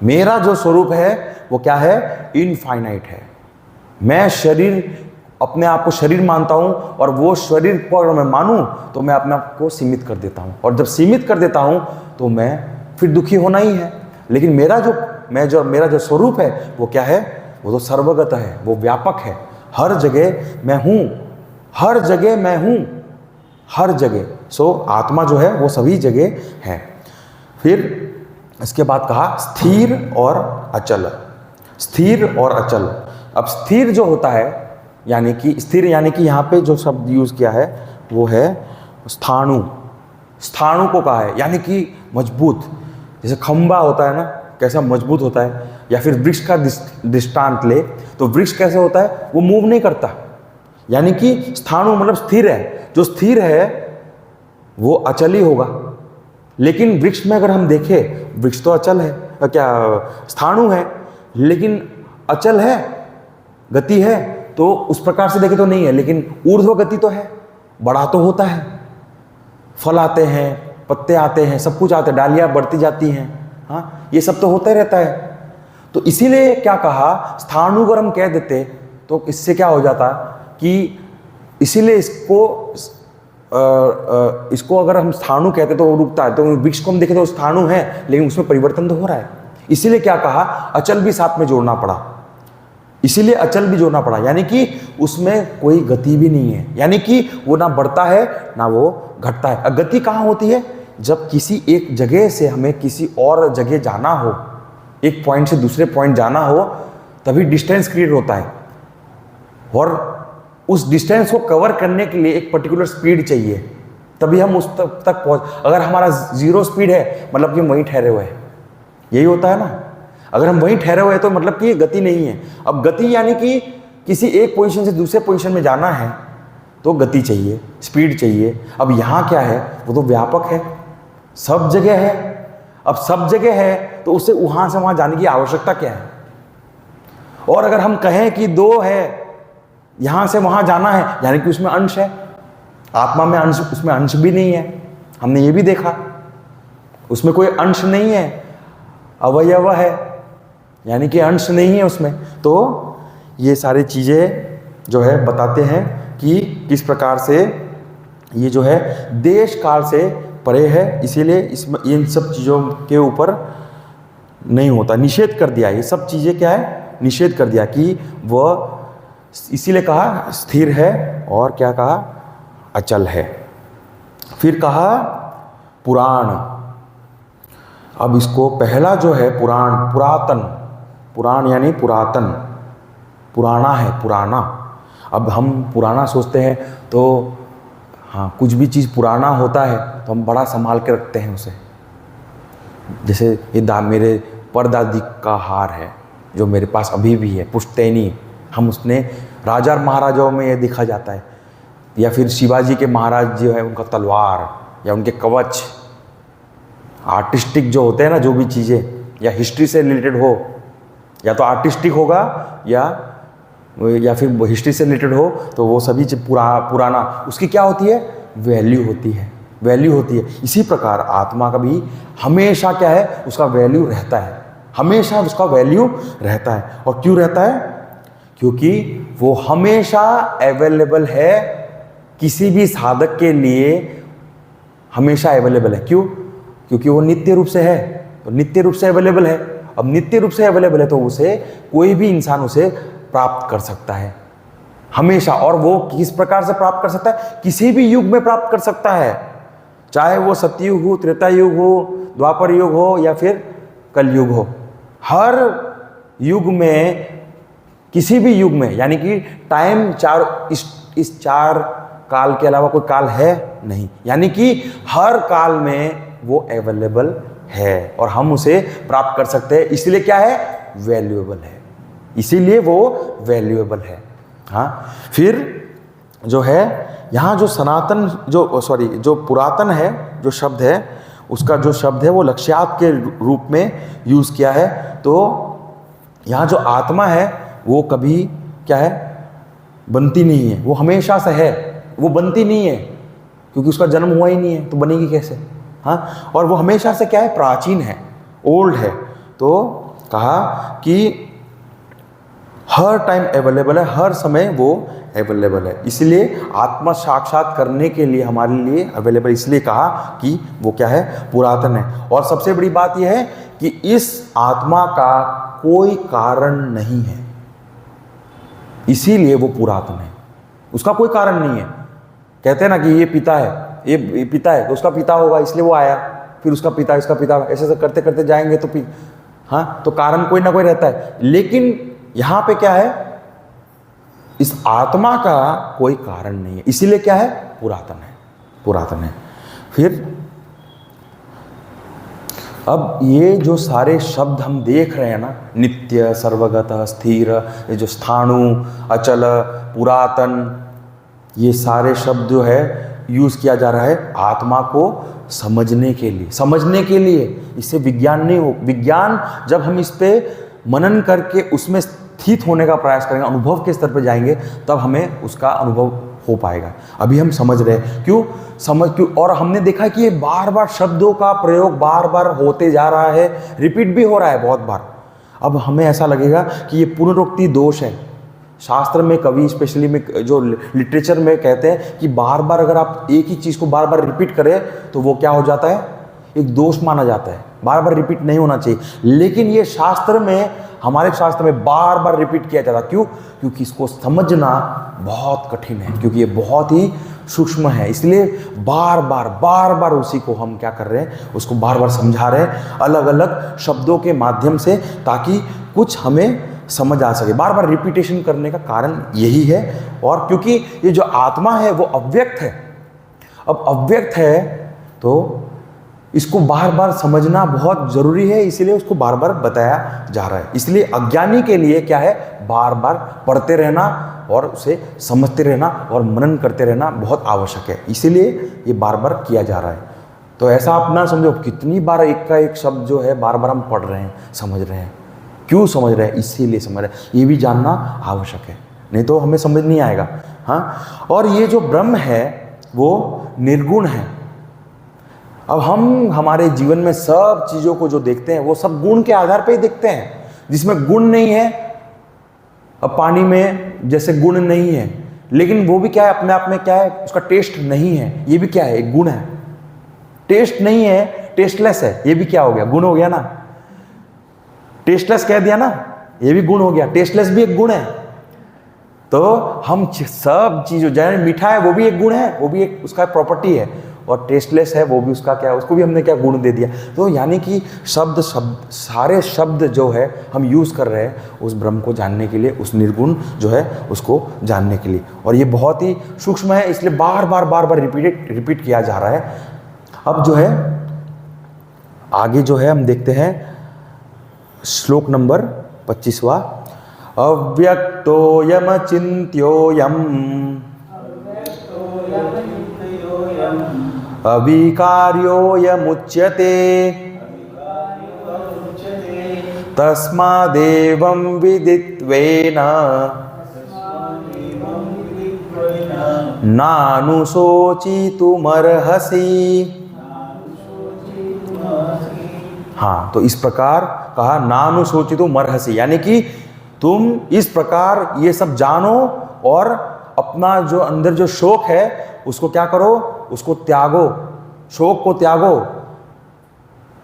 मेरा जो स्वरूप है वो क्या है, इनफाइनाइट है। मैं शरीर, अपने आप को शरीर मानता हूँ और वो शरीर को अगर मैं मानूँ तो मैं अपने आप को सीमित कर देता हूँ, और जब सीमित कर देता हूँ तो मैं फिर दुखी होना ही है। लेकिन मेरा जो स्वरूप है वो क्या है, वो तो सर्वगत है, वो व्यापक है, हर जगह मैं हूँ, हर जगह मैं हूँ, हर जगह। सो आत्मा जो है वो सभी जगह है। फिर इसके बाद कहा स्थिर और अचल। स्थिर और अचल। अब स्थिर जो होता है, यानी कि स्थिर, यानी कि यहाँ पे जो शब्द यूज किया है वो है स्थाणु। स्थाणु को कहा है, यानी कि मजबूत। जैसे खंबा होता है ना, कैसा मजबूत होता है, या फिर वृक्ष का दृष्टांत ले तो वृक्ष कैसे होता है, वो मूव नहीं करता। यानी कि स्थाणु मतलब स्थिर है। जो स्थिर है वो अचल ही होगा। लेकिन वृक्ष में अगर हम देखें, वृक्ष तो अचल है, क्या स्थाणु है, लेकिन अचल है, गति है, तो उस प्रकार से देखें तो नहीं है। लेकिन ऊर्ध्व गति तो है, बड़ा तो होता है, फल आते हैं, पत्ते आते हैं, सब कुछ आते हैं, डालियां बढ़ती जाती हैं, हाँ, ये सब तो होता ही रहता है। तो इसीलिए क्या कहा, स्थाणु अगर हम कह देते तो इससे क्या हो जाता कि इसीलिए इसको अगर हम स्थाणु कहते तो वो रुकता है। तो वृक्ष को हम देखें तो स्थाणु है, लेकिन उसमें परिवर्तन तो हो रहा है। इसीलिए क्या कहा, अचल भी साथ में जोड़ना पड़ा। इसीलिए अचल भी जोड़ना पड़ा, यानी कि उसमें कोई गति भी नहीं है, यानी कि वो ना बढ़ता है ना वो घटता है। गति कहाँ होती है, जब किसी एक जगह से हमें किसी और जगह जाना हो, एक पॉइंट से दूसरे पॉइंट जाना हो, तभी डिस्टेंस क्रिएट होता है। और उस डिस्टेंस को कवर करने के लिए एक पर्टिकुलर स्पीड चाहिए, तभी हम उस तक पहुंच। अगर हमारा 0 स्पीड है मतलब कि हम वहीं ठहरे हुए हैं, यही होता है ना। अगर हम वहीं ठहरे हुए हैं तो मतलब कि गति नहीं है। अब गति यानी कि किसी एक पोजीशन से दूसरे पोजीशन में जाना है तो गति चाहिए, स्पीड चाहिए। अब यहाँ क्या है, वो तो व्यापक है, सब जगह है। अब सब जगह है तो उसे वहाँ से वहाँ जाने की आवश्यकता क्या है। और अगर हम कहें कि 2 है, यहाँ से वहाँ जाना है, यानी कि उसमें अंश है। आत्मा में अंश, उसमें अंश भी नहीं है, हमने ये भी देखा, उसमें कोई अंश नहीं है, अवयव है, यानी कि अंश नहीं है उसमें। तो ये सारी चीज़ें जो है बताते हैं कि किस प्रकार से ये जो है देश काल से परे है। इसीलिए इसमें इन सब चीज़ों के ऊपर नहीं होता, निषेध कर दिया। ये सब चीज़ें क्या है, निषेध कर दिया कि वह, इसीलिए कहा स्थिर है और क्या कहा, अचल है। फिर कहा पुराण। अब इसको पहला जो है पुराण, पुरातन, पुराण यानी पुरातन, पुराना है, पुराना। अब हम पुराना सोचते हैं तो हाँ, कुछ भी चीज़ पुराना होता है तो हम बड़ा संभाल के रखते हैं उसे। जैसे ये मेरे परदादी का हार है जो मेरे पास अभी भी है, पुश्तैनी। हम उसने राजा महाराजाओं में ये देखा जाता है, या फिर शिवाजी के महाराज जो है उनका तलवार या उनके कवच, आर्टिस्टिक जो होते हैं ना, जो भी चीज़ें या हिस्ट्री से रिलेटेड हो, या तो आर्टिस्टिक होगा या फिर हिस्ट्री से रिलेटेड हो, तो वो सभी चीज़ पुराना, उसकी क्या होती है, वैल्यू होती है, वैल्यू होती है। इसी प्रकार आत्मा का भी हमेशा क्या है, उसका वैल्यू रहता है, हमेशा उसका वैल्यू रहता है। और क्यों रहता है, क्योंकि वो हमेशा अवेलेबल है, किसी भी साधक के लिए हमेशा अवेलेबल है। क्यों, क्योंकि वो नित्य रूप से है, तो नित्य रूप से अवेलेबल है। अब नित्य रूप से अवेलेबल है तो उसे कोई भी इंसान उसे प्राप्त कर सकता है हमेशा। और वो किस प्रकार से प्राप्त कर सकता है, किसी भी युग में प्राप्त कर सकता है, चाहे वो सतयुग हो, त्रेता युग हो, द्वापर युग हो या फिर कलयुग हो। हर युग में, किसी भी युग में, यानी कि टाइम इस 4 काल के अलावा कोई काल है नहीं, यानी कि हर काल में वो अवेलेबल है और हम उसे प्राप्त कर सकते हैं। इसलिए क्या है, वैल्यूएबल है, इसीलिए वो वैल्यूएबल है। हाँ, फिर जो है यहाँ जो सनातन, जो पुरातन है, जो शब्द है उसका जो शब्द है वो लक्ष्यार्थ के रूप में यूज़ किया है। तो यहाँ जो आत्मा है वो कभी क्या है, बनती नहीं है, वो हमेशा से है, वो बनती नहीं है क्योंकि उसका जन्म हुआ ही नहीं है, तो बनेगी कैसे? हाँ, और वो हमेशा से क्या है, प्राचीन है, ओल्ड है। तो कहा कि हर टाइम अवेलेबल है, हर समय वो अवेलेबल है, इसलिए आत्मा साक्षात करने के लिए हमारे लिए अवेलेबल, इसलिए कहा कि वो क्या है, पुरातन है। और सबसे बड़ी बात यह है कि इस आत्मा का कोई कारण नहीं है, इसीलिए वो पुरातन है, उसका कोई कारण नहीं है। कहते हैं ना कि ये पिता है, ये पिता है तो उसका पिता होगा, इसलिए वो आया, फिर उसका पिता, इसका पिता, ऐसे ऐसे करते करते जाएंगे तो हाँ, तो कारण कोई ना कोई रहता है। लेकिन यहां पे क्या है, इस आत्मा का कोई कारण नहीं है, इसीलिए क्या है, पुरातन है, पुरातन है। फिर अब ये जो सारे शब्द हम देख रहे हैं ना, नित्य, सर्वगत, स्थिर, ये जो स्थाणु, अचल, पुरातन, ये सारे शब्द जो है यूज किया जा रहा है आत्मा को समझने के लिए, समझने के लिए। इससे विज्ञान नहीं हो, विज्ञान जब हम इस पे मनन करके उसमें स्थित होने का प्रयास करेंगे, अनुभव के स्तर पर जाएंगे, तब हमें उसका अनुभव हो पाएगा। अभी हम समझ रहे हैं, क्यों, और हमने देखा कि ये बार बार शब्दों का प्रयोग बार बार होते जा रहा है, रिपीट भी हो रहा है बहुत बार। अब हमें ऐसा लगेगा कि ये पुनरुक्ति दोष है। शास्त्र में कवि, स्पेशली में जो लिटरेचर में कहते हैं कि बार बार अगर आप एक ही चीज़ को बार बार रिपीट करें तो वो क्या हो जाता है, एक दोष माना जाता है, बार बार रिपीट नहीं होना चाहिए। लेकिन ये शास्त्र में, हमारे शास्त्र में बार बार रिपीट किया जाता है। क्यों? क्योंकि इसको समझना बहुत कठिन है, क्योंकि ये बहुत ही सूक्ष्म है, इसलिए बार बार उसी को हम क्या कर रहे हैं, उसको बार बार समझा रहे हैं अलग अलग शब्दों के माध्यम से, ताकि कुछ हमें समझ आ सके। बार बार रिपीटेशन करने का कारण यही है। और क्योंकि ये जो आत्मा है वो अव्यक्त है, अब अव्यक्त है तो इसको बार बार समझना बहुत जरूरी है, इसीलिए उसको बार बार बताया जा रहा है। इसलिए अज्ञानी के लिए क्या है, बार बार पढ़ते रहना और उसे समझते रहना और मनन करते रहना बहुत आवश्यक है, इसीलिए ये बार बार किया जा रहा है। तो ऐसा आप ना समझो कितनी बार एक का एक शब्द जो है बार बार हम पढ़ रहे हैं, समझ रहे हैं। क्यों समझ रहे हैं? इसीलिए समझ रहे हैं, ये भी जानना आवश्यक है, नहीं तो हमें समझ नहीं आएगा। हाँ, और ये जो ब्रह्म है वो निर्गुण है। अब हम हमारे जीवन में सब चीज़ों को जो देखते हैं वो सब गुण के आधार पर ही देखते हैं। जिसमें गुण नहीं है, अब पानी में जैसे गुण नहीं है, लेकिन वो भी क्या है, अपने आप में क्या है, उसका टेस्ट नहीं है, ये भी क्या है, एक गुण है। टेस्ट नहीं है, टेस्टलेस है, ये भी क्या हो गया, गुण हो गया ना। टेस्टलेस कह दिया ना, ये भी गुण हो गया, टेस्टलेस भी एक गुण है। तो हम सब चीज़ों, जैसे मीठा है वो भी एक गुण है, वो भी एक उसका प्रॉपर्टी है, और टेस्टलेस है वो भी उसका क्या है, उसको भी हमने क्या गुण दे दिया। तो यानी कि शब्द सारे शब्द जो है हम यूज़ कर रहे हैं उस ब्रह्म को जानने के लिए, उस निर्गुण जो है उसको जानने के लिए। और ये बहुत ही सूक्ष्म है, इसलिए बार बार रिपीट किया जा रहा है। अब जो है आगे जो है हम देखते हैं श्लोक नंबर 25वां। अव्यक्तोयम चिन्त्योयम अविकार्योयमुच्यते तस्मादेवं विदित्वेन नानुशोचितुमर्हसि। हाँ, तो इस प्रकार कहा नानुशोचितुमर्हसि, यानी कि तुम इस प्रकार ये सब जानो और अपना जो अंदर जो शोक है उसको क्या करो, उसको त्यागो, शोक को त्यागो।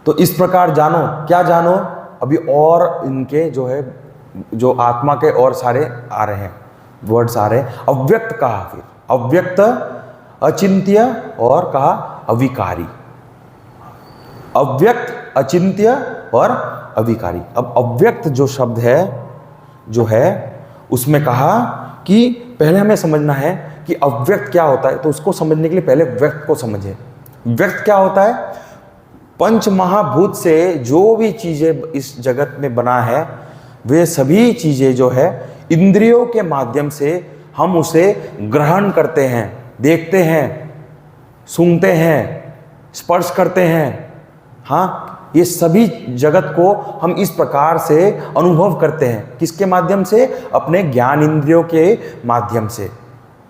तो इस प्रकार जानो, क्या जानो, अभी और इनके जो है जो आत्मा के और सारे आ रहे हैं, वर्ड्स आ रहे हैं। अव्यक्त कहा, फिर अव्यक्त, अचिंत्य और कहा अविकारी। अव्यक्त, अचिंत्य और अविकारी। अब अव्यक्त जो शब्द है जो है उसमें कहा कि पहले हमें समझना है कि अव्यक्त क्या होता है। तो उसको समझने के लिए पहले व्यक्त को समझे। व्यक्त क्या होता है? पंच महाभूत से जो भी चीजें इस जगत में बना है वे सभी चीजें जो है इंद्रियों के माध्यम से हम उसे ग्रहण करते हैं, देखते हैं, सूंघते हैं, स्पर्श करते हैं, हाँ, ये सभी जगत को हम इस प्रकार से अनुभव करते हैं। किसके माध्यम से? अपने ज्ञान इंद्रियों के माध्यम से।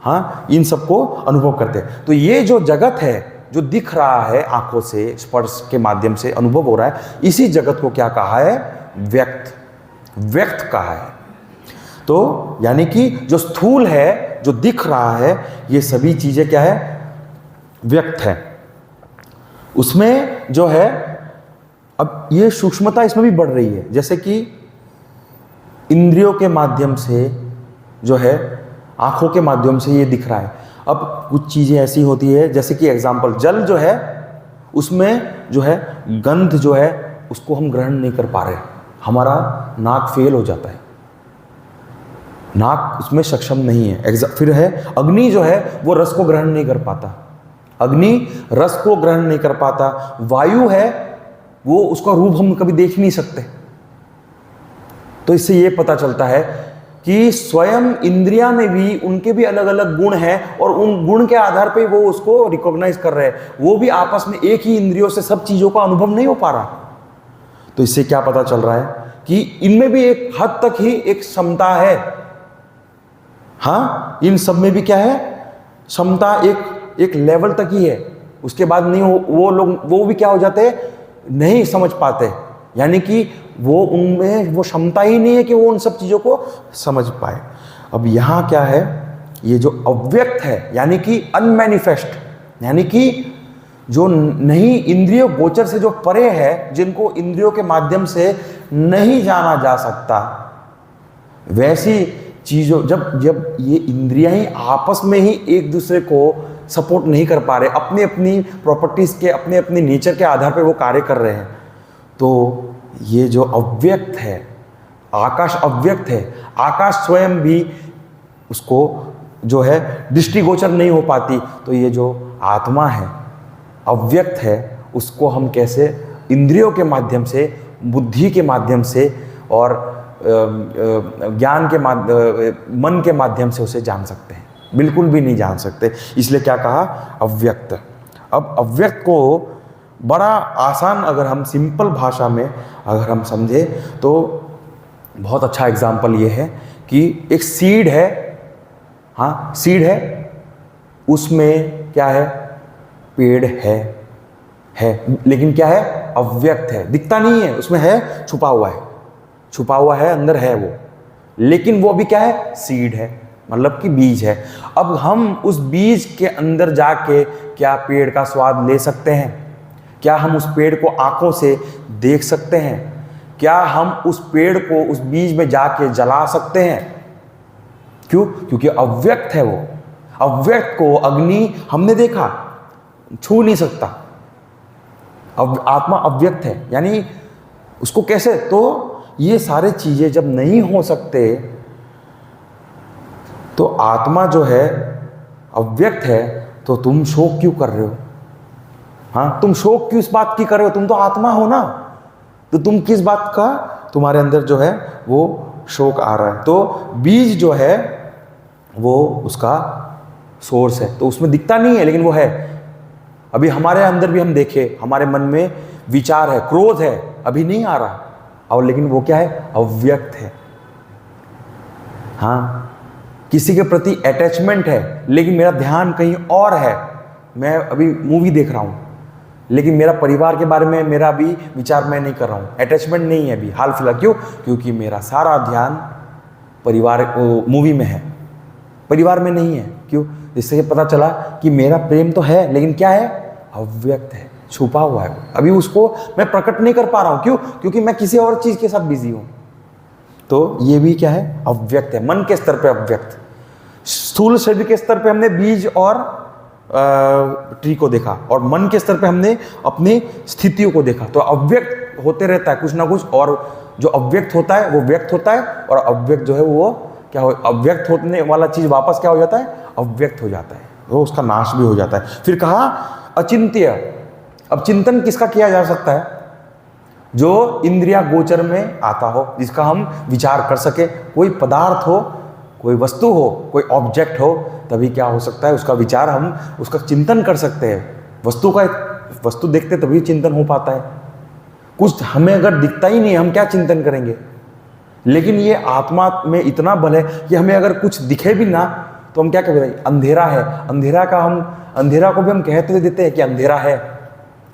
हाँ, इन सबको अनुभव करते हैं। तो ये जो जगत है, जो दिख रहा है आंखों से, स्पर्श के माध्यम से अनुभव हो रहा है, इसी जगत को क्या कहा है? व्यक्त। व्यक्त कहा है। तो यानी कि जो स्थूल है, जो दिख रहा है, ये सभी चीजें क्या है? व्यक्त है। उसमें जो है, अब ये सूक्ष्मता इसमें भी बढ़ रही है। जैसे कि इंद्रियों के माध्यम से जो है, आंखों के माध्यम से ये दिख रहा है। अब कुछ चीजें ऐसी होती है, जैसे कि एग्जाम्पल, जल जो है उसमें जो है गंध जो है उसको हम ग्रहण नहीं कर पा रहे, हमारा नाक फेल हो जाता है, नाक उसमें सक्षम नहीं है। फिर है अग्नि जो है वो रस को ग्रहण नहीं कर पाता, अग्नि रस को ग्रहण नहीं कर पाता। वायु है वो, उसका रूप हम कभी देख नहीं सकते। तो इससे ये पता चलता है कि स्वयं इंद्रियां में भी उनके भी अलग अलग गुण हैं और उन गुण के आधार पे वो उसको रिकॉग्नाइज कर रहे हैं। वो भी आपस में एक ही इंद्रियों से सब चीजों का अनुभव नहीं हो पा रहा। तो इससे क्या पता चल रहा है कि इनमें भी एक हद तक ही एक क्षमता है। हाँ, इन सब में भी क्या है? क्षमता एक लेवल तक ही है, उसके बाद नहीं हो। वो लोग वो भी क्या हो जाते हैं? नहीं समझ पाते, यानी कि वो उनमें वो क्षमता ही नहीं है कि वो उन सब चीजों को समझ पाए। अब यहां क्या है? ये जो अव्यक्त है, यानी कि अनमैनिफेस्ट, यानी कि जो नहीं इंद्रियों गोचर से जो परे है, जिनको इंद्रियों के माध्यम से नहीं जाना जा सकता, वैसी चीजों जब ये इंद्रियां ही आपस में ही एक दूसरे को सपोर्ट नहीं कर पा रहे, अपनी अपनी प्रॉपर्टीज के, अपने अपने नेचर के आधार पर वो कार्य कर रहे हैं, तो ये जो अव्यक्त है, आकाश अव्यक्त है, आकाश स्वयं भी उसको जो है दृष्टिगोचर नहीं हो पाती। तो ये जो आत्मा है, अव्यक्त है, उसको हम कैसे इंद्रियों के माध्यम से, बुद्धि के माध्यम से और ज्ञान के मन के माध्यम से उसे जान सकते हैं? बिल्कुल भी नहीं जान सकते। इसलिए क्या कहा? अव्यक्त। अब अव्यक्त को बड़ा आसान, अगर हम सिंपल भाषा में अगर हम समझे तो बहुत अच्छा एग्जाम्पल ये है कि एक सीड है। हाँ, सीड है, उसमें क्या है? पेड़ है, लेकिन क्या है? अव्यक्त है, दिखता नहीं है, उसमें है, छुपा हुआ है, अंदर है वो, लेकिन वो भी क्या है? सीड है, मतलब कि बीज है। अब हम उस बीज के अंदर जाके क्या पेड़ का स्वाद ले सकते हैं? क्या हम उस पेड़ को आंखों से देख सकते हैं? क्या हम उस पेड़ को उस बीज में जाके जला सकते हैं? क्यों? क्योंकि अव्यक्त है वो। अव्यक्त को अग्नि हमने देखा, छू नहीं सकता। अब आत्मा अव्यक्त है, यानी उसको कैसे? तो ये सारे चीजें जब नहीं हो सकते, तो आत्मा जो है अव्यक्त है, तो तुम शोक क्यों कर रहे हो? हाँ, तुम शोक क्यों इस बात की कर रहे हो? तुम तो आत्मा हो ना, तो तुम किस बात का तुम्हारे अंदर जो है वो शोक आ रहा है? तो बीज जो है वो उसका सोर्स है, तो उसमें दिखता नहीं है, लेकिन वो है। अभी हमारे अंदर भी हम देखें, हमारे मन में विचार है, क्रोध है, अभी नहीं आ रहा, और लेकिन वो क्या है? अव्यक्त है। हाँ, किसी के प्रति अटैचमेंट है, लेकिन मेरा ध्यान कहीं और है। मैं अभी मूवी देख रहा हूँ, लेकिन मेरा परिवार के बारे में मेरा अभी विचार मैं नहीं कर रहा हूँ, अटैचमेंट नहीं है अभी हाल फिलहाल। क्यों? क्योंकि मेरा सारा ध्यान परिवार मूवी में है, परिवार में नहीं है। क्यों? इससे पता चला कि मेरा प्रेम तो है, लेकिन क्या है? अव्यक्त है, छुपा हुआ है, अभी उसको मैं प्रकट नहीं कर पा रहा हूँ। क्यों? क्योंकि मैं किसी और चीज के साथ बिजी हूँ। तो ये भी क्या है? अव्यक्त है। मन के स्तर पे अव्यक्त, स्थूल शरीर के स्तर पे हमने बीज और ट्री को देखा, और मन के स्तर पे हमने अपनी स्थितियों को देखा। तो अव्यक्त होते रहता है कुछ ना कुछ, और जो अव्यक्त होता है वो व्यक्त होता है, और अव्यक्त जो है वो क्या हो? अव्यक्त होने वाला चीज वापस क्या हो जाता है? अव्यक्त हो जाता है, वो उसका नाश भी हो जाता है। फिर कहा अचिंत्य। अब चिंतन किसका किया जा सकता है? जो इंद्रिया गोचर में आता हो, जिसका हम विचार कर सके। कोई पदार्थ हो, कोई वस्तु हो, कोई ऑब्जेक्ट हो, तभी क्या हो सकता है? उसका विचार, हम उसका चिंतन कर सकते हैं। वस्तु देखते तभी चिंतन हो पाता है। कुछ हमें अगर दिखता ही नहीं, हम क्या चिंतन करेंगे। लेकिन ये आत्मा में इतना बल है कि हमें अगर कुछ दिखे भी ना तो हम क्या करेंगे, अंधेरा है, अंधेरा को भी हम कहते देते हैं कि अंधेरा है।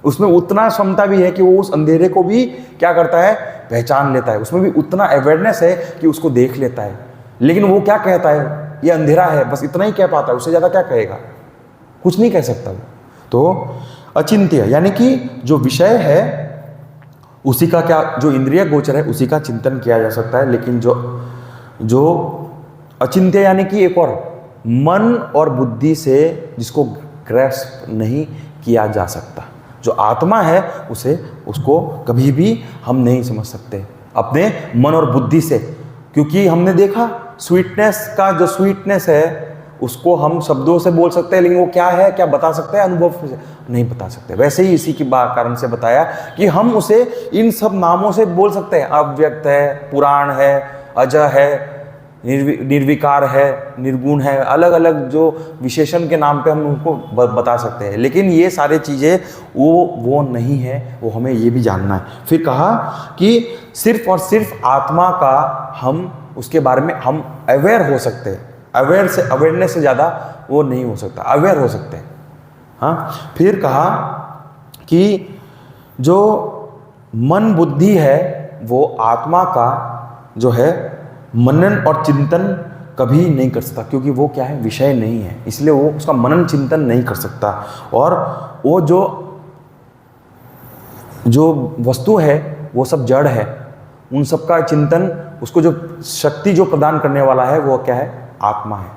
उसमें उतना क्षमता भी है कि वो उस अंधेरे को भी क्या करता है, पहचान लेता है। उसमें भी उतना अवेयरनेस है कि उसको देख लेता है। लेकिन वो क्या कहता है, ये अंधेरा है, बस इतना ही कह पाता है, उससे ज़्यादा क्या कहेगा, कुछ नहीं कह सकता वो। तो अचिंत्य यानी कि जो विषय है उसी का क्या, जो इंद्रिय गोचर है उसी का चिंतन किया जा सकता है। लेकिन जो अचिंत्य यानी कि एक और मन और बुद्धि से जिसको ग्रैस्प नहीं किया जा सकता, जो आत्मा है उसको कभी भी हम नहीं समझ सकते अपने मन और बुद्धि से। क्योंकि हमने देखा स्वीटनेस का जो स्वीटनेस है उसको हम शब्दों से बोल सकते हैं, लेकिन वो क्या है, क्या बता सकते हैं, अनुभव से नहीं बता सकते। वैसे ही इसी की कारण से बताया कि हम उसे इन सब नामों से बोल सकते हैं। अव्यक्त है, पुराण है, अजय है, निर्विकार है, निर्गुण है, अलग अलग जो विशेषण के नाम पे हम उनको बता सकते हैं। लेकिन ये सारी चीज़ें वो नहीं है, वो हमें ये भी जानना है। फिर कहा कि सिर्फ और सिर्फ आत्मा का हम उसके बारे में हम अवेयर हो सकते हैं। अवेयरनेस से ज़्यादा वो नहीं हो सकता, अवेयर हो सकते हैं। हाँ, फिर कहा कि जो मन बुद्धि है वो आत्मा का जो है मनन और चिंतन कभी नहीं कर सकता, क्योंकि वो क्या है, विषय नहीं है, इसलिए वो उसका मनन चिंतन नहीं कर सकता। और वो जो वस्तु है वो सब जड़ है, उन सब का चिंतन, उसको जो शक्ति जो प्रदान करने वाला है वो क्या है, आत्मा है।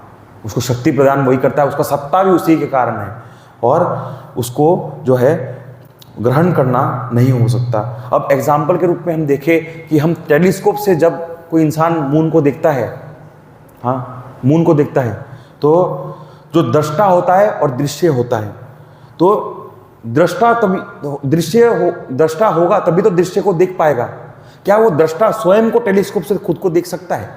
उसको शक्ति प्रदान वही करता है, उसका सत्ता भी उसी के कारण है, और उसको जो है ग्रहण करना नहीं हो सकता। अब एग्जाम्पल के रूप में हम देखें कि हम टेलीस्कोप से जब कोई इंसान मून को देखता है, हाँ मून को देखता है, तो जो दृष्टा होता है और दृश्य होता है, तो दृष्टा होगा तभी तो दृश्य को देख पाएगा। क्या वो दृष्टा स्वयं को टेलीस्कोप से खुद को देख सकता है?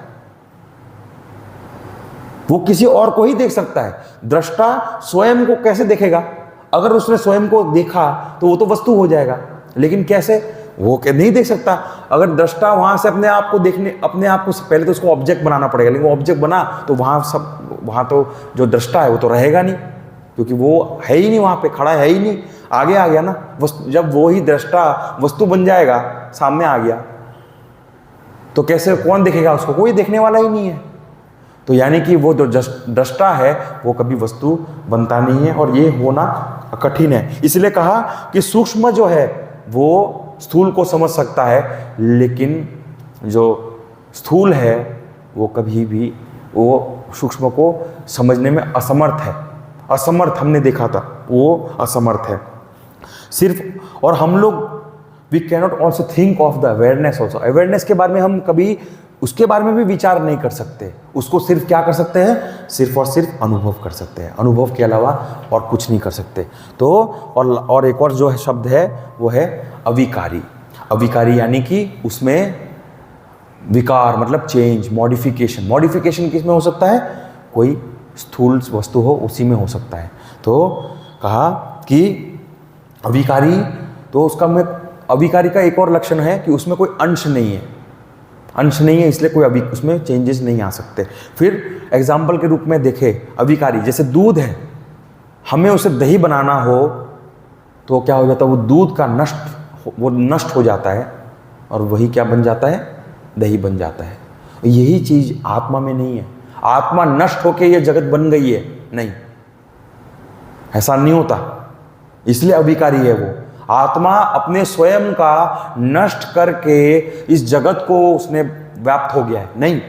वो किसी और को ही देख सकता है। दृष्टा स्वयं को कैसे देखेगा? अगर उसने स्वयं को देखा तो वो तो वस्तु हो जाएगा, लेकिन कैसे, वो नहीं देख सकता। अगर दृष्टा वहां से अपने आप को पहले तो उसको ऑब्जेक्ट बनाना पड़ेगा, लेकिन वो ऑब्जेक्ट बना तो वहां तो जो दृष्टा है वो तो रहेगा नहीं, क्योंकि वो है ही नहीं, वहां पे खड़ा है ही नहीं, आगे आ गया ना वस्तु। जब वो ही दृष्टा वस्तु बन जाएगा, सामने आ गया, तो कैसे, कौन देखेगा उसको? कोई देखने वाला ही नहीं है। तो यानी कि वो जो दृष्टा है वो कभी वस्तु बनता नहीं है, और ये होना कठिन है। इसलिए कहा कि सूक्ष्म जो है वो स्थूल को समझ सकता है, लेकिन जो स्थूल है वो कभी भी वो सूक्ष्म को समझने में असमर्थ है। असमर्थ हमने देखा था, वो असमर्थ है सिर्फ। और हम लोग we cannot also think of the awareness also. Awareness के बारे में हम कभी उसके बारे में भी विचार नहीं कर सकते। उसको सिर्फ क्या कर सकते हैं, सिर्फ और सिर्फ अनुभव कर सकते हैं, अनुभव के अलावा और कुछ नहीं कर सकते। तो और एक और जो है शब्द है वो है अविकारी। अविकारी यानी कि उसमें विकार मतलब चेंज, मॉडिफिकेशन। मॉडिफिकेशन किस में हो सकता है? कोई स्थूल वस्तु हो उसी में हो सकता है। तो कहा कि अविकारी, तो उसका में अविकारी का एक और लक्षण है कि उसमें कोई अंश नहीं है, अंश नहीं है, इसलिए कोई उसमें चेंजेस नहीं आ सकते। फिर एग्जाम्पल के रूप में देखें अविकारी, जैसे दूध है, हमें उसे दही बनाना हो तो क्या हो जाता है, वो दूध का नष्ट हो जाता है, और वही क्या बन जाता है, दही बन जाता है। यही चीज आत्मा में नहीं है। आत्मा नष्ट होके ये जगत बन गई है, नहीं, ऐसा नहीं होता, इसलिए अविकारी है वो। आत्मा अपने स्वयं का नष्ट करके इस जगत को उसने व्याप्त हो गया है, नहीं,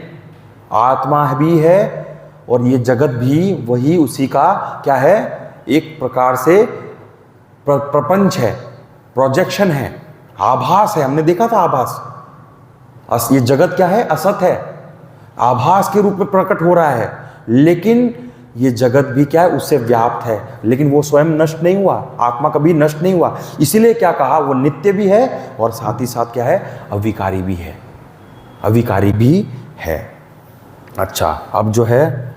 आत्मा भी है और ये जगत भी वही उसी का क्या है, एक प्रकार से प्रपंच है, प्रोजेक्शन है, आभास है। हमने देखा था आभास, ये जगत क्या है, असत है, आभास के रूप में प्रकट हो रहा है, लेकिन ये जगत भी क्या है, उससे व्याप्त है, लेकिन वो स्वयं नष्ट नहीं हुआ, आत्मा कभी नष्ट नहीं हुआ। इसीलिए क्या कहा, वो नित्य भी है और साथ ही साथ क्या है, अविकारी भी है, अविकारी भी है। अच्छा, अब जो है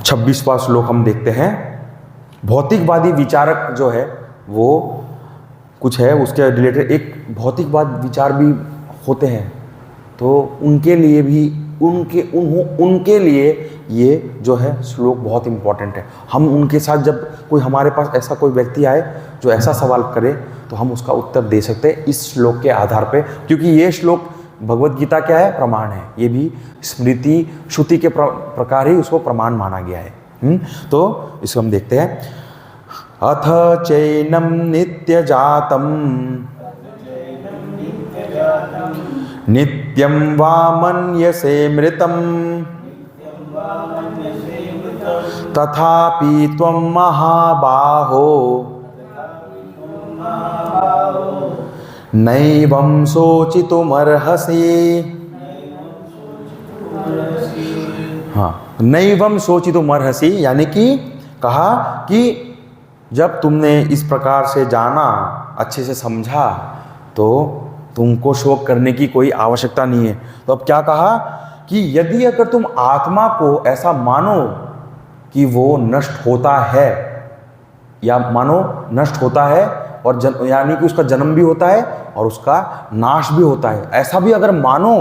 26वां श्लोक हम देखते हैं। भौतिकवादी विचारक जो है वो कुछ है उसके रिलेटेड एक भौतिकवाद विचार भी होते हैं, तो उनके लिए भी उनके लिए ये जो है श्लोक बहुत इम्पॉर्टेंट है। हम उनके साथ जब कोई हमारे पास ऐसा कोई व्यक्ति आए जो ऐसा सवाल करे तो हम उसका उत्तर दे सकते हैं इस श्लोक के आधार पे, क्योंकि ये श्लोक भगवत गीता क्या है, प्रमाण है। ये भी स्मृति श्रुति के प्रकार ही उसको प्रमाण माना गया है। तो इसको हम देखते हैं। अथ चैनम नित्य जातम नित्यं वा मन्यसे मृतं तथापि त्वं महाबाहो नैवं शोचितुमर्हसि। हाँ, नैवं शोचितुमर्हसि, यानी कि कहा कि जब तुमने इस प्रकार से जाना, अच्छे से समझा, तो तुमको शोक करने की कोई आवश्यकता नहीं है। तो अब क्या कहा कि यदि अगर तुम आत्मा को ऐसा मानो कि वो नष्ट होता है, या मानो नष्ट होता है और यानी कि उसका जन्म भी होता है और उसका नाश भी होता है, ऐसा भी अगर मानो,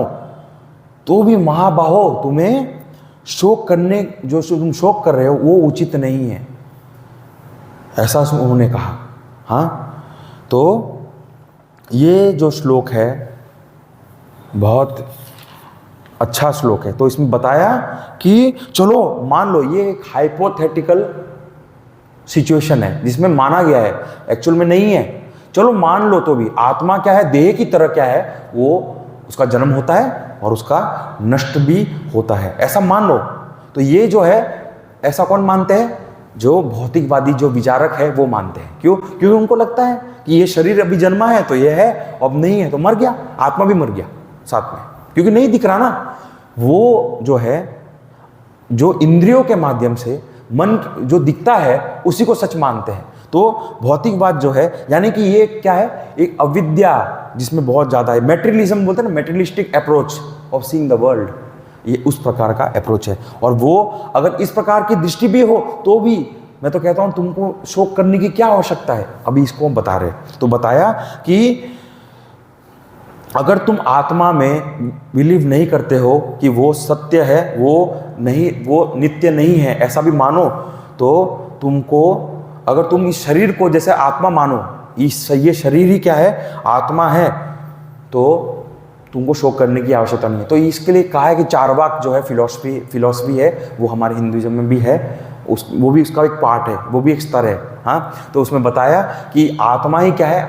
तो भी महाबाहो तुम्हें शोक करने, जो तुम शोक कर रहे हो वो उचित नहीं है, ऐसा उन्होंने कहा। हाँ, तो ये जो श्लोक है बहुत अच्छा श्लोक है। तो इसमें बताया कि चलो मान लो ये एक हाइपोथेटिकल सिचुएशन है जिसमें माना गया है, एक्चुअल में नहीं है, चलो मान लो, तो भी आत्मा क्या है, देह की तरह क्या है, वो उसका जन्म होता है और उसका नष्ट भी होता है, ऐसा मान लो। तो ये जो है ऐसा कौन मानते हैं, जो भौतिकवादी जो विचारक है वो मानते हैं। क्यों? क्योंकि उनको लगता है कि ये शरीर अभी जन्मा है तो ये है, अब नहीं है तो मर गया, आत्मा भी मर गया साथ में, क्योंकि नहीं दिख रहा ना। वो जो है, जो इंद्रियों के माध्यम से मन जो दिखता है उसी को सच मानते हैं। तो भौतिकवाद जो है, यानी कि ये क्या है, एक अविद्या जिसमें बहुत ज्यादा है, मेटेरियलिज्म बोलते हैं ना, materialistic approach of seeing the world, ये उस प्रकार का अप्रोच है। और वो अगर इस प्रकार की दृष्टि भी हो तो भी मैं तो कहता हूं तुमको शोक करने की क्या आवश्यकता है। अभी इसको हम बता रहे, तो बताया कि अगर तुम आत्मा में बिलीव नहीं करते हो कि वो सत्य है, वो नहीं, वो नित्य नहीं है, ऐसा भी मानो, तो तुमको, अगर तुम इस शरीर को जैसे आत्मा मानो, ये शरीर ही क्या है, आत्मा है, तो तुमको शोक करने की आवश्यकता नहीं है। तो इसके लिए कहा है कि चारवाक जो है फिलॉसफी है, वो हमारे हिंदुइज्म में भी है, वो भी उसका एक पार्ट है, वो भी एक स्तर है। हाँ, तो उसमें बताया कि आत्मा ही क्या है,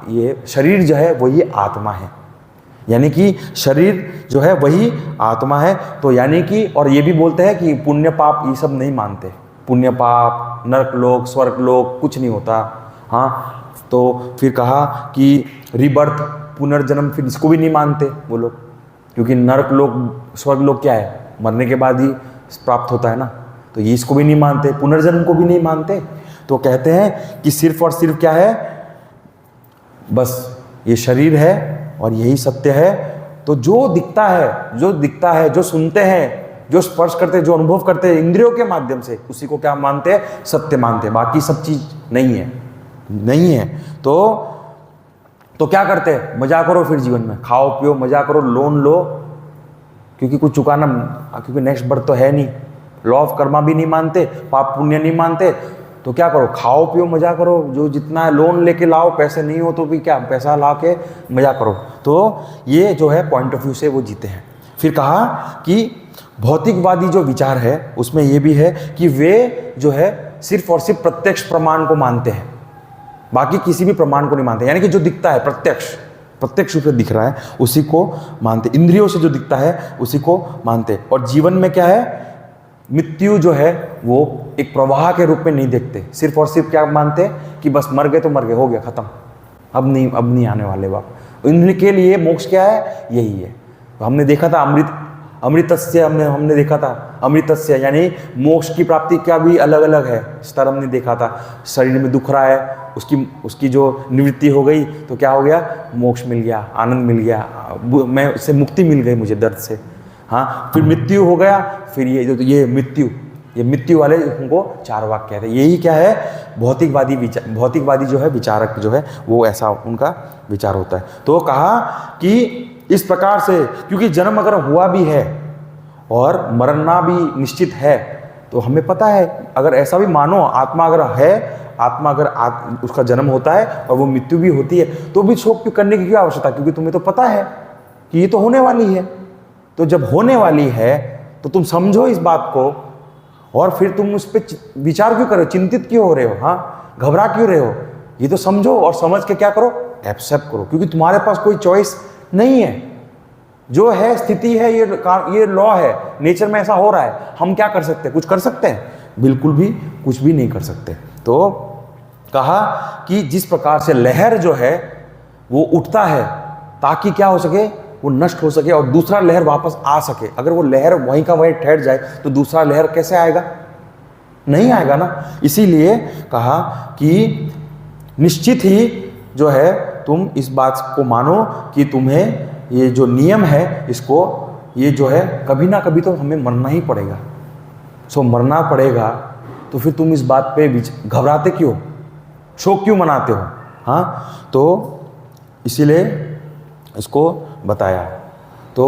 ये शरीर जो है वही आत्मा है, यानी कि शरीर जो है वही आत्मा है। तो यानी कि, और ये भी बोलते हैं कि पुण्य पाप ये सब नहीं मानते, पुण्य पाप, नरक लोक, स्वर्ग लोक कुछ नहीं होता। हाँ, तो फिर कहा कि रिबर्थ, पुनर्जन्म, फिर इसको भी नहीं मानते वो लोग, क्योंकि नरक लोक, स्वर्ग लोक क्या है, मरने के बाद ही प्राप्त होता है ना, तो ये इसको भी नहीं मानते, पुनर्जन्म को भी नहीं मानते। तो कहते हैं कि सिर्फ और सिर्फ क्या है, बस ये शरीर है और यही सत्य है। तो जो दिखता है, जो सुनते हैं, जो स्पर्श करते हैं, जो अनुभव करते हैं इंद्रियों के माध्यम से, उसी को क्या मानते हैं, सत्य मानते हैं, बाकी सब चीज नहीं है। तो क्या करते हैं, मजा करो फिर जीवन में, खाओ पियो मजा करो, लोन लो, क्योंकि कुछ चुकाना, क्योंकि नेक्स्ट बर्थ तो है नहीं, लॉ ऑफ कर्मा भी नहीं मानते, पाप पुण्य नहीं मानते, तो क्या करो, खाओ पियो मजा करो, जो जितना है लोन लेके लाओ, पैसे नहीं हो तो भी क्या, पैसा ला के मजा करो। तो ये जो है पॉइंट ऑफ व्यू से वो जीते हैं। फिर कहा कि भौतिकवादी जो विचार है उसमें ये भी है कि वे जो है सिर्फ और सिर्फ प्रत्यक्ष प्रमाण को मानते हैं, बाकी किसी भी प्रमाण को नहीं मानते, यानी कि जो दिखता है प्रत्यक्ष रूप से दिख रहा है उसी को मानते, इंद्रियों से जो दिखता है उसी को मानते। और जीवन में क्या है, मृत्यु जो है वो एक प्रवाह के रूप में नहीं देखते, सिर्फ और सिर्फ क्या मानते कि बस मर गए तो मर गए, हो गया खत्म, अब नहीं आने वाले वापस। इनके लिए मोक्ष क्या है, यही है। तो हमने देखा था अमृतस्य, हमने देखा था अमृतस्य, यानी मोक्ष की प्राप्ति का भी अलग अलग है स्तर हमने देखा था। शरीर में दुख रहा है, उसकी जो निवृत्ति हो गई तो क्या हो गया, मोक्ष मिल गया, आनंद मिल गया, मैं उससे मुक्ति मिल गई मुझे दर्द से। हाँ, फिर मृत्यु हो गया, फिर ये मृत्यु, ये मृत्यु वाले उनको चार्वाक कहते हैं। यही क्या है, भौतिकवादी जो है विचारक जो है वो ऐसा उनका विचार होता है। तो कहा कि इस प्रकार से, क्योंकि जन्म अगर हुआ भी है और मरना भी निश्चित है, तो हमें पता है, अगर ऐसा भी मानो आत्मा अगर है, आत्मा अगर उसका जन्म होता है और वो मृत्यु भी होती है, तो भी शोक करने की क्या आवश्यकता, क्योंकि तुम्हें तो पता है कि ये तो होने वाली है। तो जब होने वाली है तो तुम समझो इस बात को, और फिर तुम उस पर विचार क्यों करो, चिंतित क्यों हो रहे हो, हाँ घबरा क्यों रहे हो, ये तो समझो और समझ के क्या करो, एक्सेप्ट करो, क्योंकि तुम्हारे पास कोई चॉइस नहीं है। जो है स्थिति है, ये लॉ है, नेचर में ऐसा हो रहा है, हम क्या कर सकते हैं, कुछ कर सकते हैं, बिल्कुल भी कुछ भी नहीं कर सकते। तो कहा कि जिस प्रकार से लहर जो है वो उठता है ताकि क्या हो सके, वो नष्ट हो सके और दूसरा लहर वापस आ सके। अगर वो लहर वहीं का वहीं ठहर जाए तो दूसरा लहर कैसे आएगा, नहीं आएगा ना। इसीलिए कहा कि निश्चित ही जो है तुम इस बात को मानो कि तुम्हें ये जो नियम है, इसको ये जो है कभी ना कभी तो हमें मरना ही पड़ेगा। सो मरना पड़ेगा तो फिर तुम इस बात पे घबराते क्यों, शोक क्यों मनाते हो, हाँ। तो इसीलिए इसको बताया। तो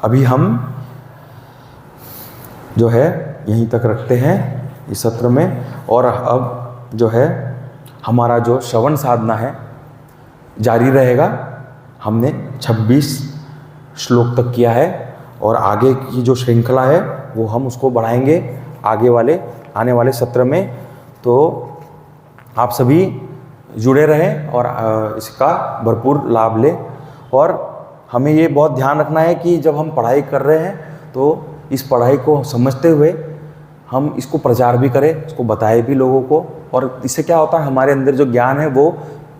अभी हम जो है यहीं तक रखते हैं इस सत्र में, और अब जो है हमारा जो श्रवण साधना है जारी रहेगा। हमने 26 श्लोक तक किया है और आगे की जो श्रृंखला है वो हम उसको बढ़ाएंगे आने वाले सत्र में। तो आप सभी जुड़े रहें और इसका भरपूर लाभ लें। और हमें ये बहुत ध्यान रखना है कि जब हम पढ़ाई कर रहे हैं तो इस पढ़ाई को समझते हुए हम इसको प्रचार भी करें, इसको बताएं भी लोगों को। और इससे क्या होता है, हमारे अंदर जो ज्ञान है वो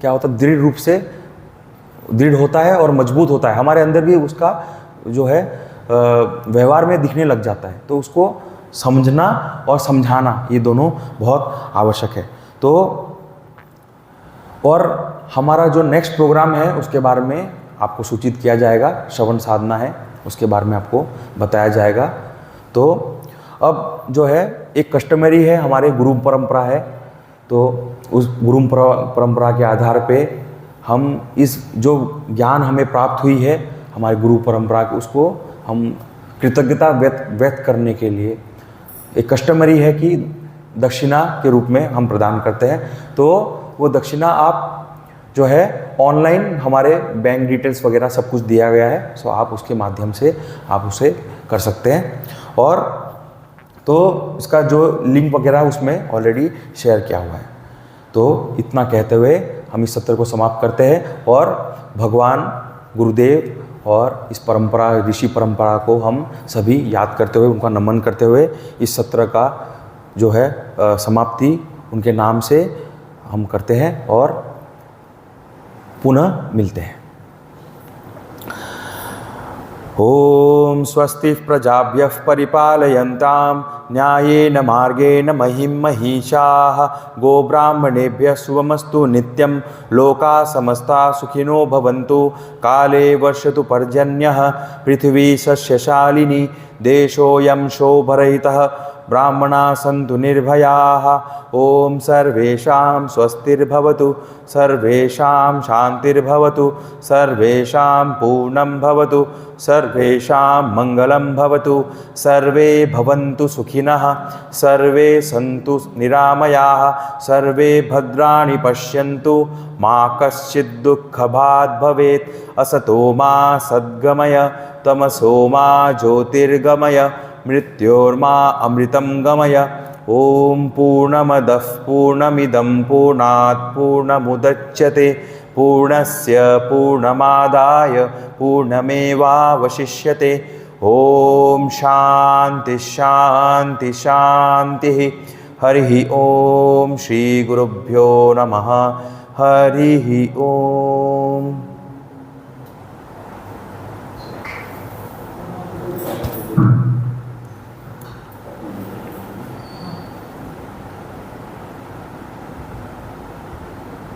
क्या होता है, दृढ़ रूप से दृढ़ होता है और मजबूत होता है। हमारे अंदर भी उसका जो है व्यवहार में दिखने लग जाता है। तो उसको समझना और समझाना ये दोनों बहुत आवश्यक है। तो और हमारा जो नेक्स्ट प्रोग्राम है उसके बारे में आपको सूचित किया जाएगा। श्रवण साधना है, उसके बारे में आपको बताया जाएगा। तो अब जो है एक कस्टमरी है, हमारे गुरु परंपरा है। तो उस गुरु परंपरा के आधार पे हम इस जो ज्ञान हमें प्राप्त हुई है हमारे गुरु परंपरा की, उसको हम कृतज्ञता व्यक्त करने के लिए एक कस्टमरी है कि दक्षिणा के रूप में हम प्रदान करते हैं। तो वो दक्षिणा आप जो है ऑनलाइन हमारे बैंक डिटेल्स वगैरह सब कुछ दिया गया है, सो आप उसके माध्यम से आप उसे कर सकते हैं। और तो इसका जो लिंक वगैरह उसमें ऑलरेडी शेयर किया हुआ है। तो इतना कहते हुए हम इस सत्र को समाप्त करते हैं और भगवान गुरुदेव और इस परंपरा, ऋषि परंपरा को हम सभी याद करते हुए, उनका नमन करते हुए इस सत्र का जो है समाप्ति उनके नाम से हम करते हैं और पुनः मिलते हैं। ओम स्वस्ति प्रजाभ्यः परिपालयन्तां न्यायेन मार्गेण महिं महिषाः गोब्राह्मणेभ्यः शुभमस्तु नित्यं लोकाः समस्ताः सुखिनो भवन्तु। काले वर्षतु पर्जन्यः पृथिवी सस्यशालिनी देशोऽयं शोभरहितः ब्राह्मणाः सन्तु निर्भयाः। ओम सर्वेषां स्वस्तिर्भवतु, सर्वेषां शान्तिर्भवतु, सर्वेषां पूर्णं भवतु, सर्वेषां मङ्गलं भवतु, सर्वे भवन्तु सुखिनः, सर्वे सन्तु निरामयाः, सर्वे भद्राणि पश्यन्तु, मा कश्चित् दुःखभाग् भवेत्। असतो मा सद्गमय, तमसो मा ज्योतिर्गमय, मृत्योर्मा अमृतं गमय। ओम पूर्णमदः पूर्णमिदं पूर्णात् पूर्णमुदच्यते पूर्णस्य पूर्णमादाय पूर्णमेवावशिष्यते। ओम शांति शांति शांति। हरि ओम श्री गुरुभ्यो नमः। हरि ओम।